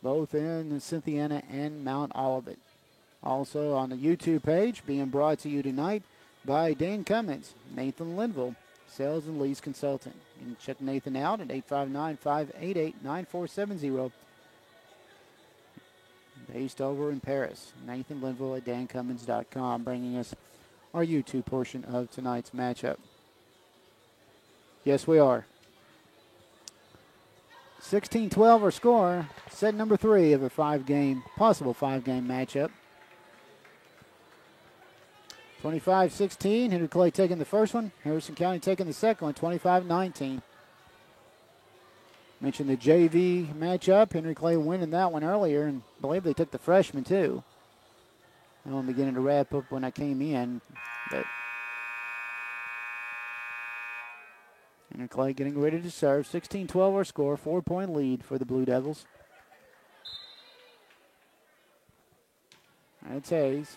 both in Cynthiana and Mount Olivet. Also on the YouTube page, being brought to you tonight by Dan Cummins, Nathan Linville, Sales and Lease Consultant. You can check Nathan out at 859-588-9470. Based over in Paris. Nathan Linville at dancummins.com, bringing us our YouTube portion of tonight's matchup. Yes, we are. 16-12 our score. Set number 3 of a possible five-game matchup. 25-16, Henry Clay taking the first one. Harrison County taking the second one, 25-19. Mentioned the JV matchup. Henry Clay winning that one earlier, and I believe they took the freshman too. I'm beginning to wrap up when I came in. But Henry Clay getting ready to serve. 16-12 our score, 4-point lead for the Blue Devils. That's Hayes.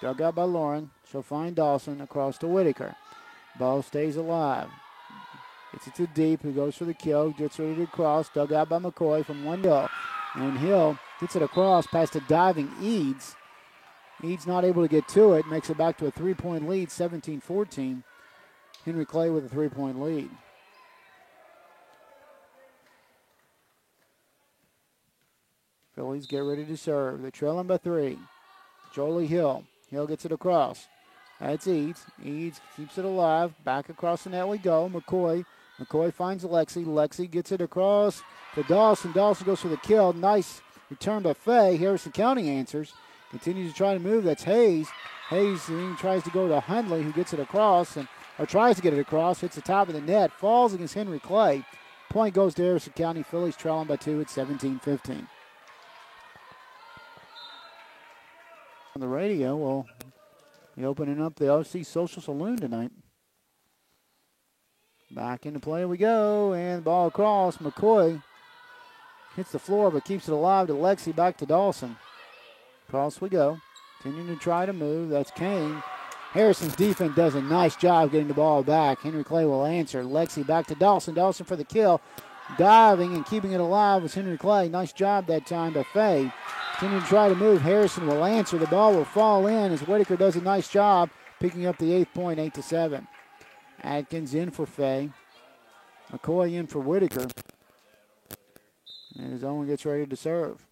Dug out by Lauren. She'll find Dawson across to Whitaker. Ball stays alive. Gets it to Deep, who goes for the kill. Gets ready to cross. Dug out by McCoy from Wendell. And Hill gets it across past a diving Eads. Eads not able to get to it. Makes it back to a 3-point lead, 17-14. Henry Clay with a 3-point lead. Phillies get ready to serve. They're trailing by 3. Jolie Hill. Hill gets it across. That's Eads. Eads keeps it alive. Back across the net we go. McCoy. McCoy finds Lexi. Lexi gets it across to Dawson. Dawson goes for the kill. Nice return by Fay. Harrison County answers. Continues to try to move. That's Hayes. Hayes tries to go to Hundley, who gets it across, or tries to get it across. Hits the top of the net. Falls against Henry Clay. Point goes to Harrison County. Phillies trailing by 2 at 17-15. On the radio, we'll be opening up the OC Social Saloon tonight. Back into play we go, and ball across. McCoy hits the floor, but keeps it alive to Lexi, back to Dawson. Across we go. Continuing to try to move. That's Kane. Harrison's defense does a nice job getting the ball back. Henry Clay will answer. Lexi back to Dawson. Dawson for the kill. Diving and keeping it alive was Henry Clay. Nice job that time by Fay. Continuing to try to move. Harrison will answer. The ball will fall in as Whitaker does a nice job picking up the 8th point, 8-7. Atkins in for Fay. McCoy in for Whitaker. And his own gets ready to serve.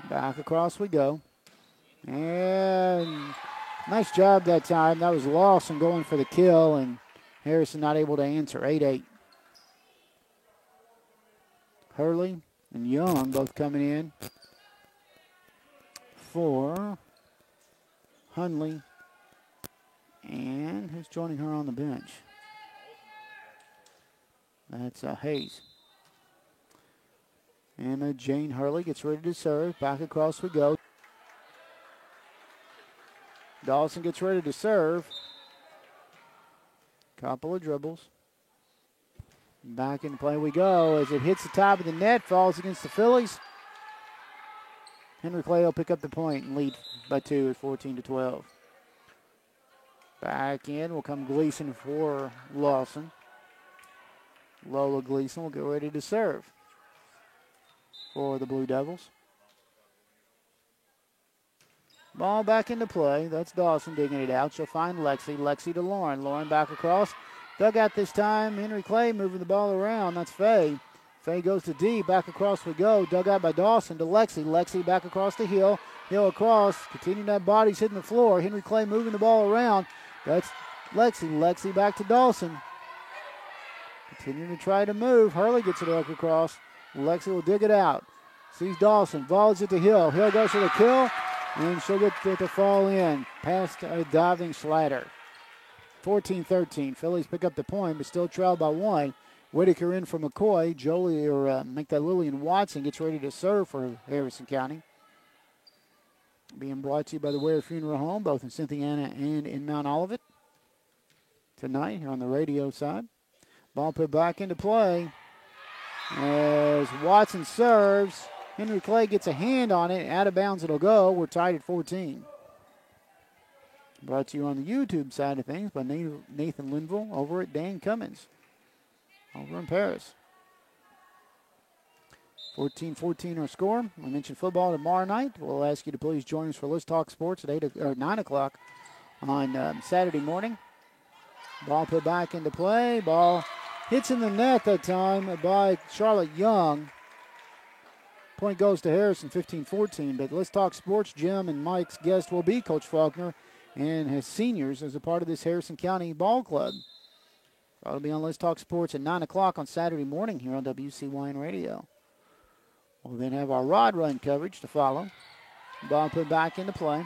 Back across we go. And nice job that time. That was Lawson going for the kill, and Harrison not able to answer. 8-8. Hurley and Young both coming in for Hundley. And who's joining her on the bench? That's Hayes. And Jane Hurley gets ready to serve. Back across we go. Dawson gets ready to serve. Couple of dribbles. Back into play we go as it hits the top of the net, falls against the Phillies. Henry Clay will pick up the point and lead by 2 at 14-12. Back in will come Gleason for Lawson. Lola Gleason will get ready to serve for the Blue Devils. Ball back into play. That's Dawson digging it out. She'll find Lexi. Lexi to Lauren. Lauren back across. Dugout this time. Henry Clay moving the ball around. That's Fay. Fay goes to D. Back across we go. Dug out by Dawson to Lexi. Lexi back across the Hill. Hill across. Continuing that body's hitting the floor. Henry Clay moving the ball around. That's Lexi. Lexi back to Dawson. Continuing to try to move. Hurley gets it up across. Lexi will dig it out. Sees Dawson. Volleys it to Hill. Hill goes for the kill. And she'll get it to fall in. Past a diving slider. 14-13. Phillies pick up the point, but still trailed by 1. Whitaker in for McCoy. Jolie, or make that Lillian Watson, gets ready to serve for Harrison County. Being brought to you by the Ware Funeral Home, both in Cynthiana and in Mount Olivet. Tonight, here on the radio side. Ball put back into play. As Watson serves, Henry Clay gets a hand on it. Out of bounds it'll go. We're tied at 14. Brought to you on the YouTube side of things by Nathan Linville over at Dan Cummins over in Paris. 14-14 our score. We mentioned football tomorrow night. We'll ask you to please join us for Let's Talk Sports at 9 o'clock on Saturday morning. Ball put back into play. Ball hits in the net that time by Charlotte Young. Point goes to Harrison, 15-14. But Let's Talk Sports. Jim and Mike's guest will be Coach Faulkner and his seniors as a part of this Harrison County Ball Club. That'll be on Let's Talk Sports at 9 o'clock on Saturday morning here on WCYN Radio. We'll then have our rod run coverage to follow. Ball put back into play.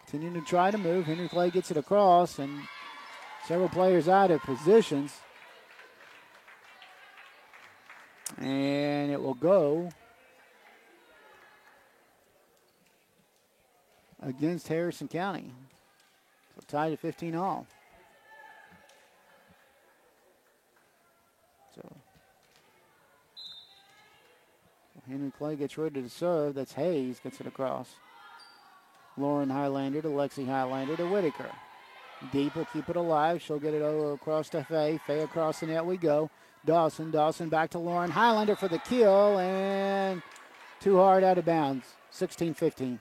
Continuing to try to move. Henry Clay gets it across, and several players out of positions. And it will go against Harrison County. So tied at 15 all. So Henry Clay gets ready to serve. That's Hayes, gets it across. Lauren Highlander to Lexi Highlander to Whitaker. Deep will keep it alive. She'll get it over across to Faye. Faye across the net we go. Dawson back to Lauren Highlander for the kill, and too hard out of bounds. 16-15.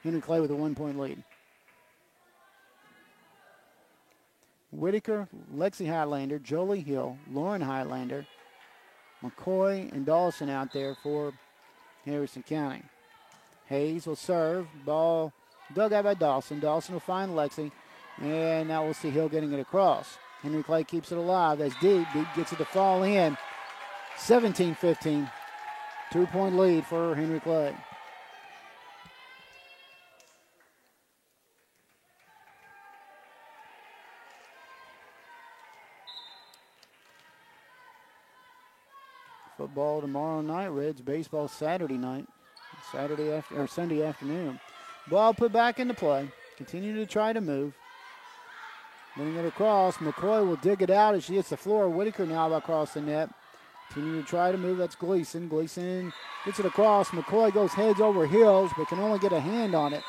Henry Clay with a 1-point lead. Whitaker, Lexi Highlander, Jolie Hill, Lauren Highlander, McCoy, and Dawson out there for Harrison County. Hayes will serve. Ball dug out by Dawson. Dawson will find Lexi, and now we'll see Hill getting it across. Henry Clay keeps it alive. That's deep. Deep gets it to fall in. 17-15. 2-point lead for Henry Clay. Football tomorrow night. Reds baseball Saturday night. Sunday afternoon. Ball put back into play. Continue to try to move. Getting it across. McCoy will dig it out as she hits the floor. Whitaker now across the net. Continue to try to move. That's Gleason. Gleason gets it across. McCoy goes heads over heels, but can only get a hand on it.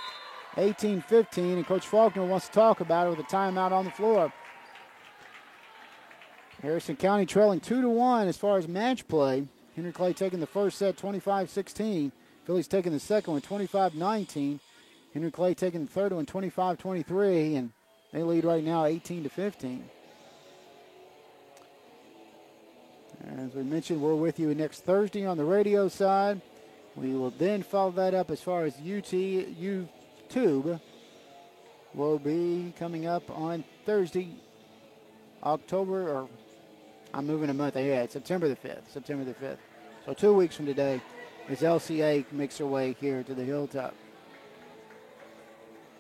18-15, and Coach Faulkner wants to talk about it with a timeout on the floor. Harrison County trailing 2-1 as far as match play. Henry Clay taking the first set 25-16. Phillies taking the second one 25-19. Henry Clay taking the third one 25-23, and they lead right now 18-15. As we mentioned, we're with you next Thursday on the radio side. We will then follow that up as far as YouTube will be coming up on Thursday, I'm moving a month ahead, September the 5th. So 2 weeks from today, as LCA makes their way here to the Hilltop.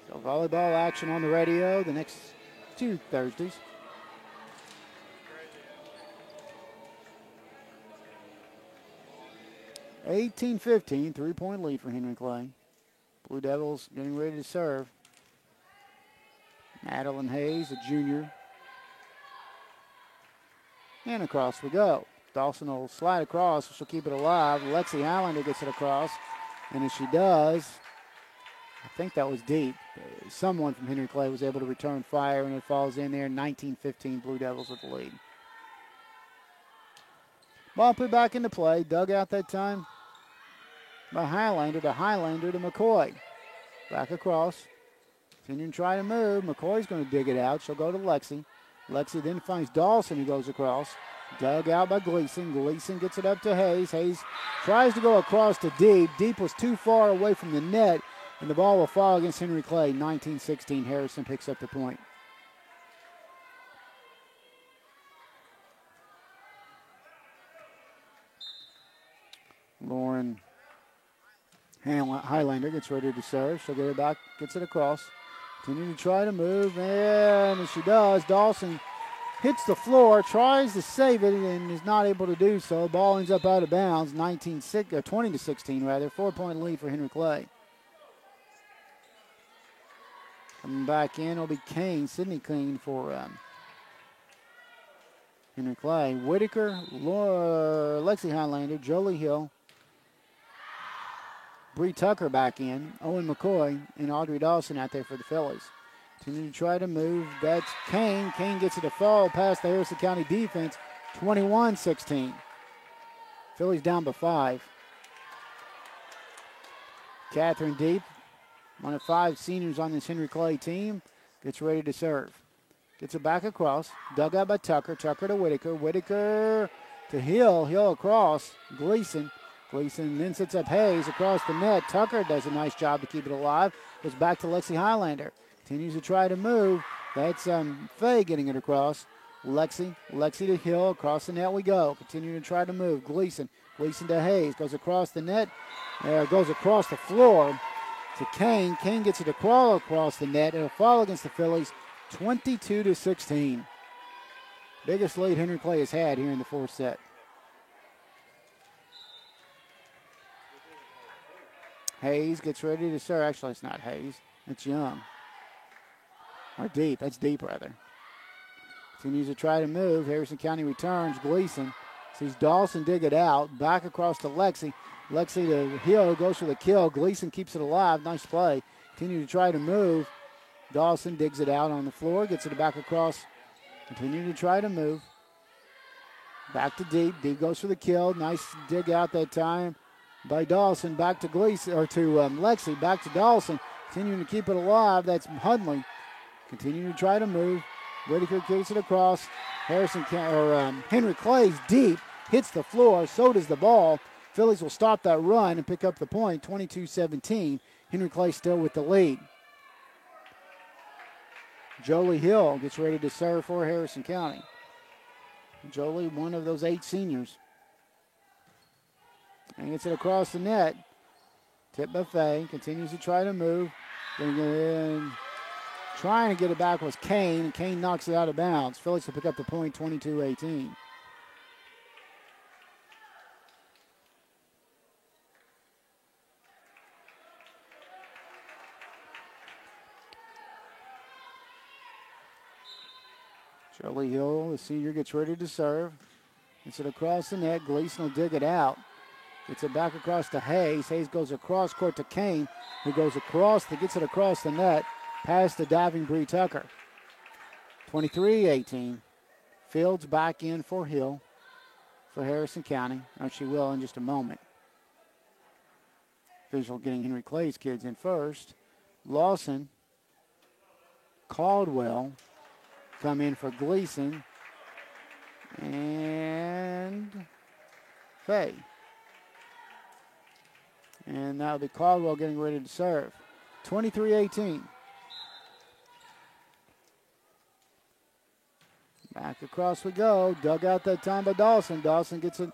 So volleyball action on the radio the next 2 Thursdays. (18-15), 3-point lead for Henry Clay. Blue Devils getting ready to serve. Madeline Hayes, a junior. And across we go. Dawson will slide across. She'll keep it alive. Lexi Highlander gets it across. And as she does, I think that was deep. Someone from Henry Clay was able to return fire, and it falls in there. 19-15, Blue Devils with the lead. Ball put back into play. Dug out that time by Highlander to McCoy. Back across. Continuing to try to move. McCoy's going to dig it out. She'll go to Lexi. Lexi then finds Dawson, who goes across. Dug out by Gleason. Gleason gets it up to Hayes. Hayes tries to go across to Deep. Deep was too far away from the net, and the ball will fall against Henry Clay. 19-16, Harrison picks up the point. Lauren Highlander gets ready to serve. She'll get it back, gets it across. Continue to try to move, and as she does, Dawson hits the floor, tries to save it, and is not able to do so. Ball ends up out of bounds, 20-16 rather. 4-point lead for Henry Clay. Coming back in will be Kane, Sydney Kane for Henry Clay. Whitaker, Lexi Highlander, Jolie Hill, Bree Tucker back in, Owen McCoy, and Audrey Dawson out there for the Phillies. Continue to try to move. That's Kane. Kane gets it to fall past the Harrison County defense. 21-16. Phillies down by 5. Catherine Deep, one of 5 seniors on this Henry Clay team, gets ready to serve. Gets it back across. Dug out by Tucker. Tucker to Whitaker. Whitaker to Hill. Hill across. Gleason. Gleason then sets up Hayes across the net. Tucker does a nice job to keep it alive. Goes back to Lexi Highlander. Continues to try to move. That's Faye getting it across. Lexi to Hill. Across the net we go. Continuing to try to move. Gleason to Hayes. Goes across the net. Goes across the floor to Kane. Kane gets it to crawl across the net. It'll fall against the Phillies. 22-16. Biggest lead Henry Clay has had here in the 4th set. Hayes gets ready to serve. Actually, it's not Hayes. It's Young. Or Deep. That's Deep, rather. Continues to try to move. Harrison County returns. Gleason sees Dawson dig it out. Back across to Lexi. Lexi to Hill. Goes for the kill. Gleason keeps it alive. Nice play. Continue to try to move. Dawson digs it out on the floor. Gets it back across. Continue to try to move. Back to Deep. Deep goes for the kill. Nice dig out that time by Dawson. Back to Gleason, or to Lexi. Back to Dawson. Continuing to keep it alive. That's Hundley. Continuing to try to move. Whitaker kicks it across. Henry Clay's Deep hits the floor. So does the ball. Phillies will stop that run and pick up the point. 22-17. Henry Clay still with the lead. Jolie Hill gets ready to serve for Harrison County. Jolie, one of those 8 seniors. And gets it across the net. Tip by Faye. Continues to try to move. Trying to get it back was Kane, and Kane knocks it out of bounds. Phillies will pick up the point, 22-18. Jolie Hill, the senior, gets ready to serve. Gets it across the net. Gleason will dig it out. Gets it back across to Hayes. Hayes goes across court to Kane, who goes across, gets it across the net, past the diving Bree Tucker. 23-18. Fields back in for Hill for Harrison County. Or she will in just a moment. Visual getting Henry Clay's kids in first. Lawson, Caldwell come in for Gleason, and Faye. And that'll be Caldwell getting ready to serve. 23-18. Back across we go. Dug out that time by Dawson. Dawson gets it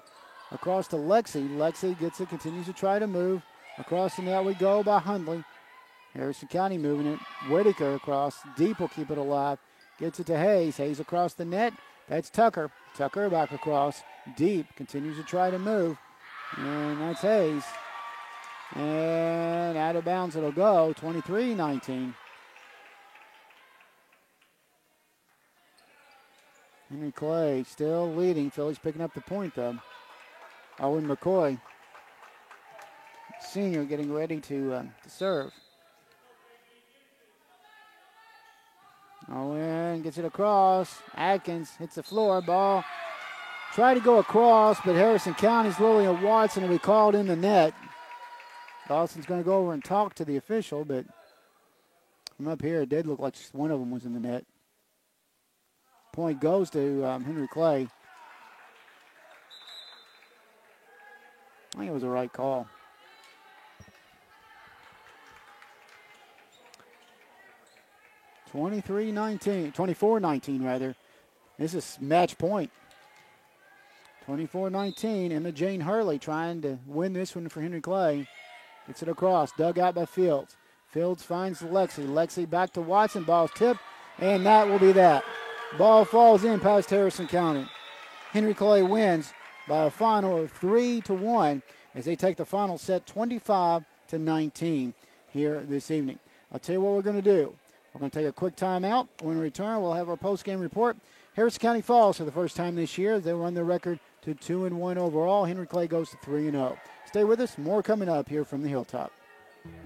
across to Lexi. Lexi gets it, continues to try to move. Across the net we go by Hundley. Harrison County moving it. Whitaker across. Deep will keep it alive. Gets it to Hayes. Hayes across the net. That's Tucker. Tucker back across. Deep continues to try to move. And that's Hayes. And out of bounds it'll go. 23-19. Henry Clay still leading. Phillies picking up the point, though. Owen McCoy, senior, getting ready to serve. Owen gets it across. Atkins hits the floor. Ball tried to go across, but Harrison County's Lillian Watson will be called in the net. Dawson's going to go over and talk to the official, but from up here, it did look like one of them was in the net. Point goes to Henry Clay. I think it was the right call. 24-19 rather. This is match point. 24-19. Emma Jane Hurley trying to win this one for Henry Clay. Gets it across. Dug out by Fields. Fields finds Lexi. Lexi back to Watson. Ball's tipped. And that will be that. Ball falls in past Harrison County. Henry Clay wins by a final of 3-1 as they take the final set 25-19 here this evening. I'll tell you what we're going to do. We're going to take a quick timeout. When we return, we'll have our post-game report. Harrison County falls for the first time this year. They run their record to 2-1 overall. Henry Clay goes to 3-0. Stay with us. More coming up here from the Hilltop.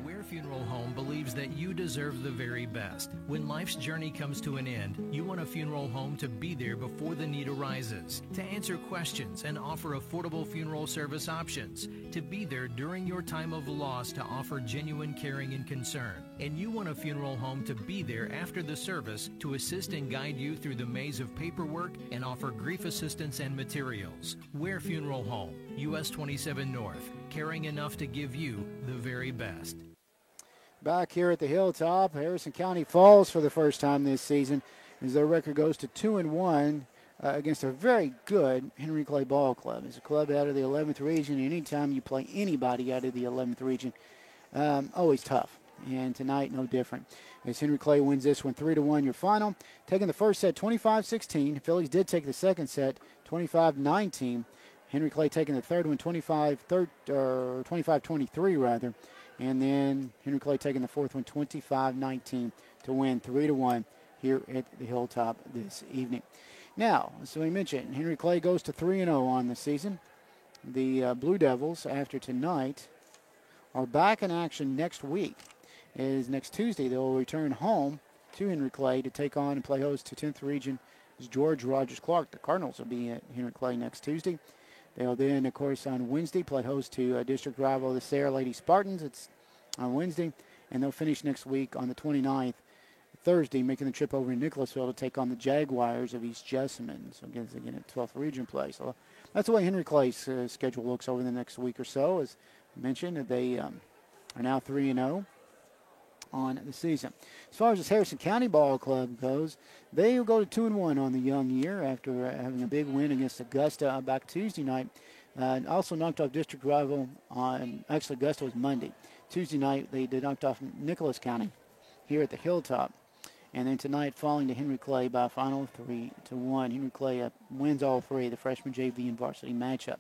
Ware Funeral Home believes that you deserve the very best. When life's journey comes to an end, you want a funeral home to be there before the need arises, to answer questions and offer affordable funeral service options, to be there during your time of loss to offer genuine caring and concern. And you want a funeral home to be there after the service to assist and guide you through the maze of paperwork and offer grief assistance and materials. Ware Funeral Home, US 27 North, caring enough to give you the very best. Back here at the Hilltop, Harrison County falls for the first time this season as their record goes to 2-1 against a very good Henry Clay Ball Club. It's a club out of the 11th region. Anytime you play anybody out of the 11th region, always tough. And tonight, no different. As Henry Clay wins this one 3-1, your final. Taking the first set 25-16. Phillies did take the second set 25-19. Henry Clay taking the third one 25-23 rather. And then Henry Clay taking the fourth one 25-19 to win 3-1 here at the Hilltop this evening. Now, as we mentioned, Henry Clay goes to 3-0 on the season. The Blue Devils, after tonight, are back in action next week. Is next Tuesday they will return home to Henry Clay to take on and play host to 10th Region George Rogers Clark. The Cardinals will be at Henry Clay next Tuesday. They'll then, of course, on Wednesday play host to district rival the Sarah Lady Spartans. It's on Wednesday, and they'll finish next week on the 29th, Thursday, making the trip over to Nicholasville to take on the Jaguars of East Jessamine. So again at 12th Region play. So that's the way Henry Clay's schedule looks over the next week or so. As mentioned, they are now 3-0 on the season. As far as this Harrison County Ball Club goes, they will go to 2-1 on the young year after having a big win against Augusta back Tuesday night. Also knocked off district rival on, actually Augusta was Monday. Tuesday night they knocked off Nicholas County here at the Hilltop. And then tonight falling to Henry Clay by a final of 3-1. Henry Clay wins all three, the freshman JV and varsity matchup.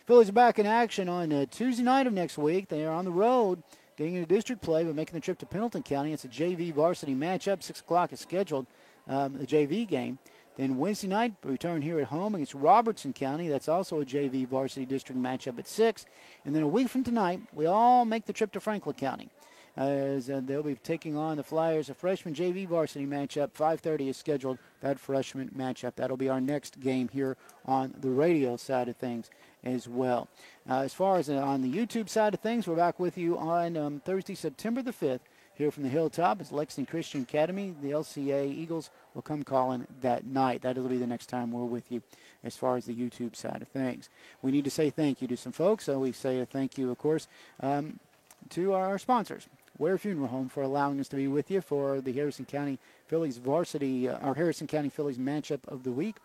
Phillies are back in action on Tuesday night of next week. They are on the road getting into district play, but making the trip to Pendleton County. It's a JV varsity matchup. 6 o'clock is scheduled, the JV game. Then Wednesday night, return here at home against Robertson County. That's also a JV varsity district matchup at 6. And then a week from tonight, we all make the trip to Franklin County, as they'll be taking on the Flyers. A freshman JV varsity matchup. 5:30 is scheduled, that freshman matchup. That'll be our next game here on the radio side of things as well. As far as on the YouTube side of things, we're back with you on Thursday, September the 5th, here from the Hilltop. It's Lexington Christian Academy. The LCA Eagles will come calling that night. That'll be the next time we're with you as far as the YouTube side of things. We need to say thank you to some folks. So we say a thank you, of course, to our sponsors. Ware Funeral Home for allowing us to be with you for the Harrison County Phillies varsity, our Harrison County Phillies matchup of the week.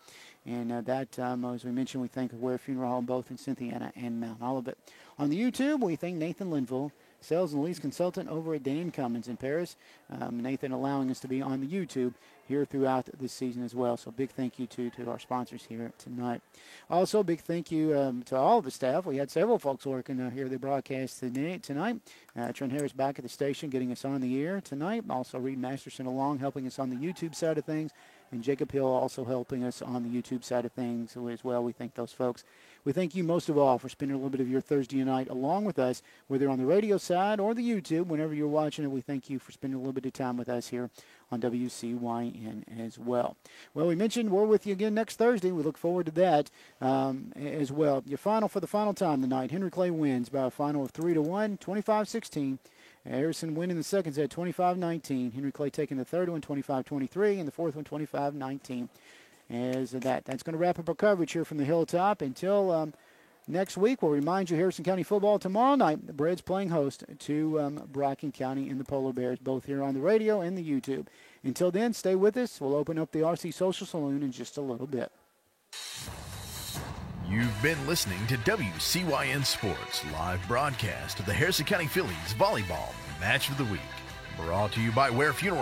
And as we mentioned, we thank Ware Funeral Home both in Cynthiana and Mount Olivet. On the YouTube, we thank Nathan Linville, sales and lease consultant over at Dane Cummins in Paris. Nathan allowing us to be on the YouTube here throughout this season as well. So big thank you to our sponsors here tonight. Also, big thank you to all of the staff. We had several folks working here at the broadcast tonight. Trent Harris back at the station getting us on the air tonight. Also, Reed Masterson along helping us on the YouTube side of things. And Jacob Hill also helping us on the YouTube side of things as well. We thank those folks. We thank you most of all for spending a little bit of your Thursday night along with us, whether on the radio side or the YouTube. Whenever you're watching it, we thank you for spending a little bit of time with us here on WCYN as well. Well, we mentioned we're with you again next Thursday. We look forward to that as well. Your final for the final time tonight. Henry Clay wins by a final of 3-1, 25-16. Harrison winning the second set, 25-19. Henry Clay taking the third one, 25-23, and the fourth one, 25-19. That's going to wrap up our coverage here from the Hilltop. Until next week, we'll remind you Harrison County football tomorrow night. The Breads playing host to Bracken County and the Polar Bears, both here on the radio and the YouTube. Until then, stay with us. We'll open up the RC Social Saloon in just a little bit. You've been listening to WCYN Sports live broadcast of the Harrison County Phillies Volleyball Match of the Week. Brought to you by Ware Funeral.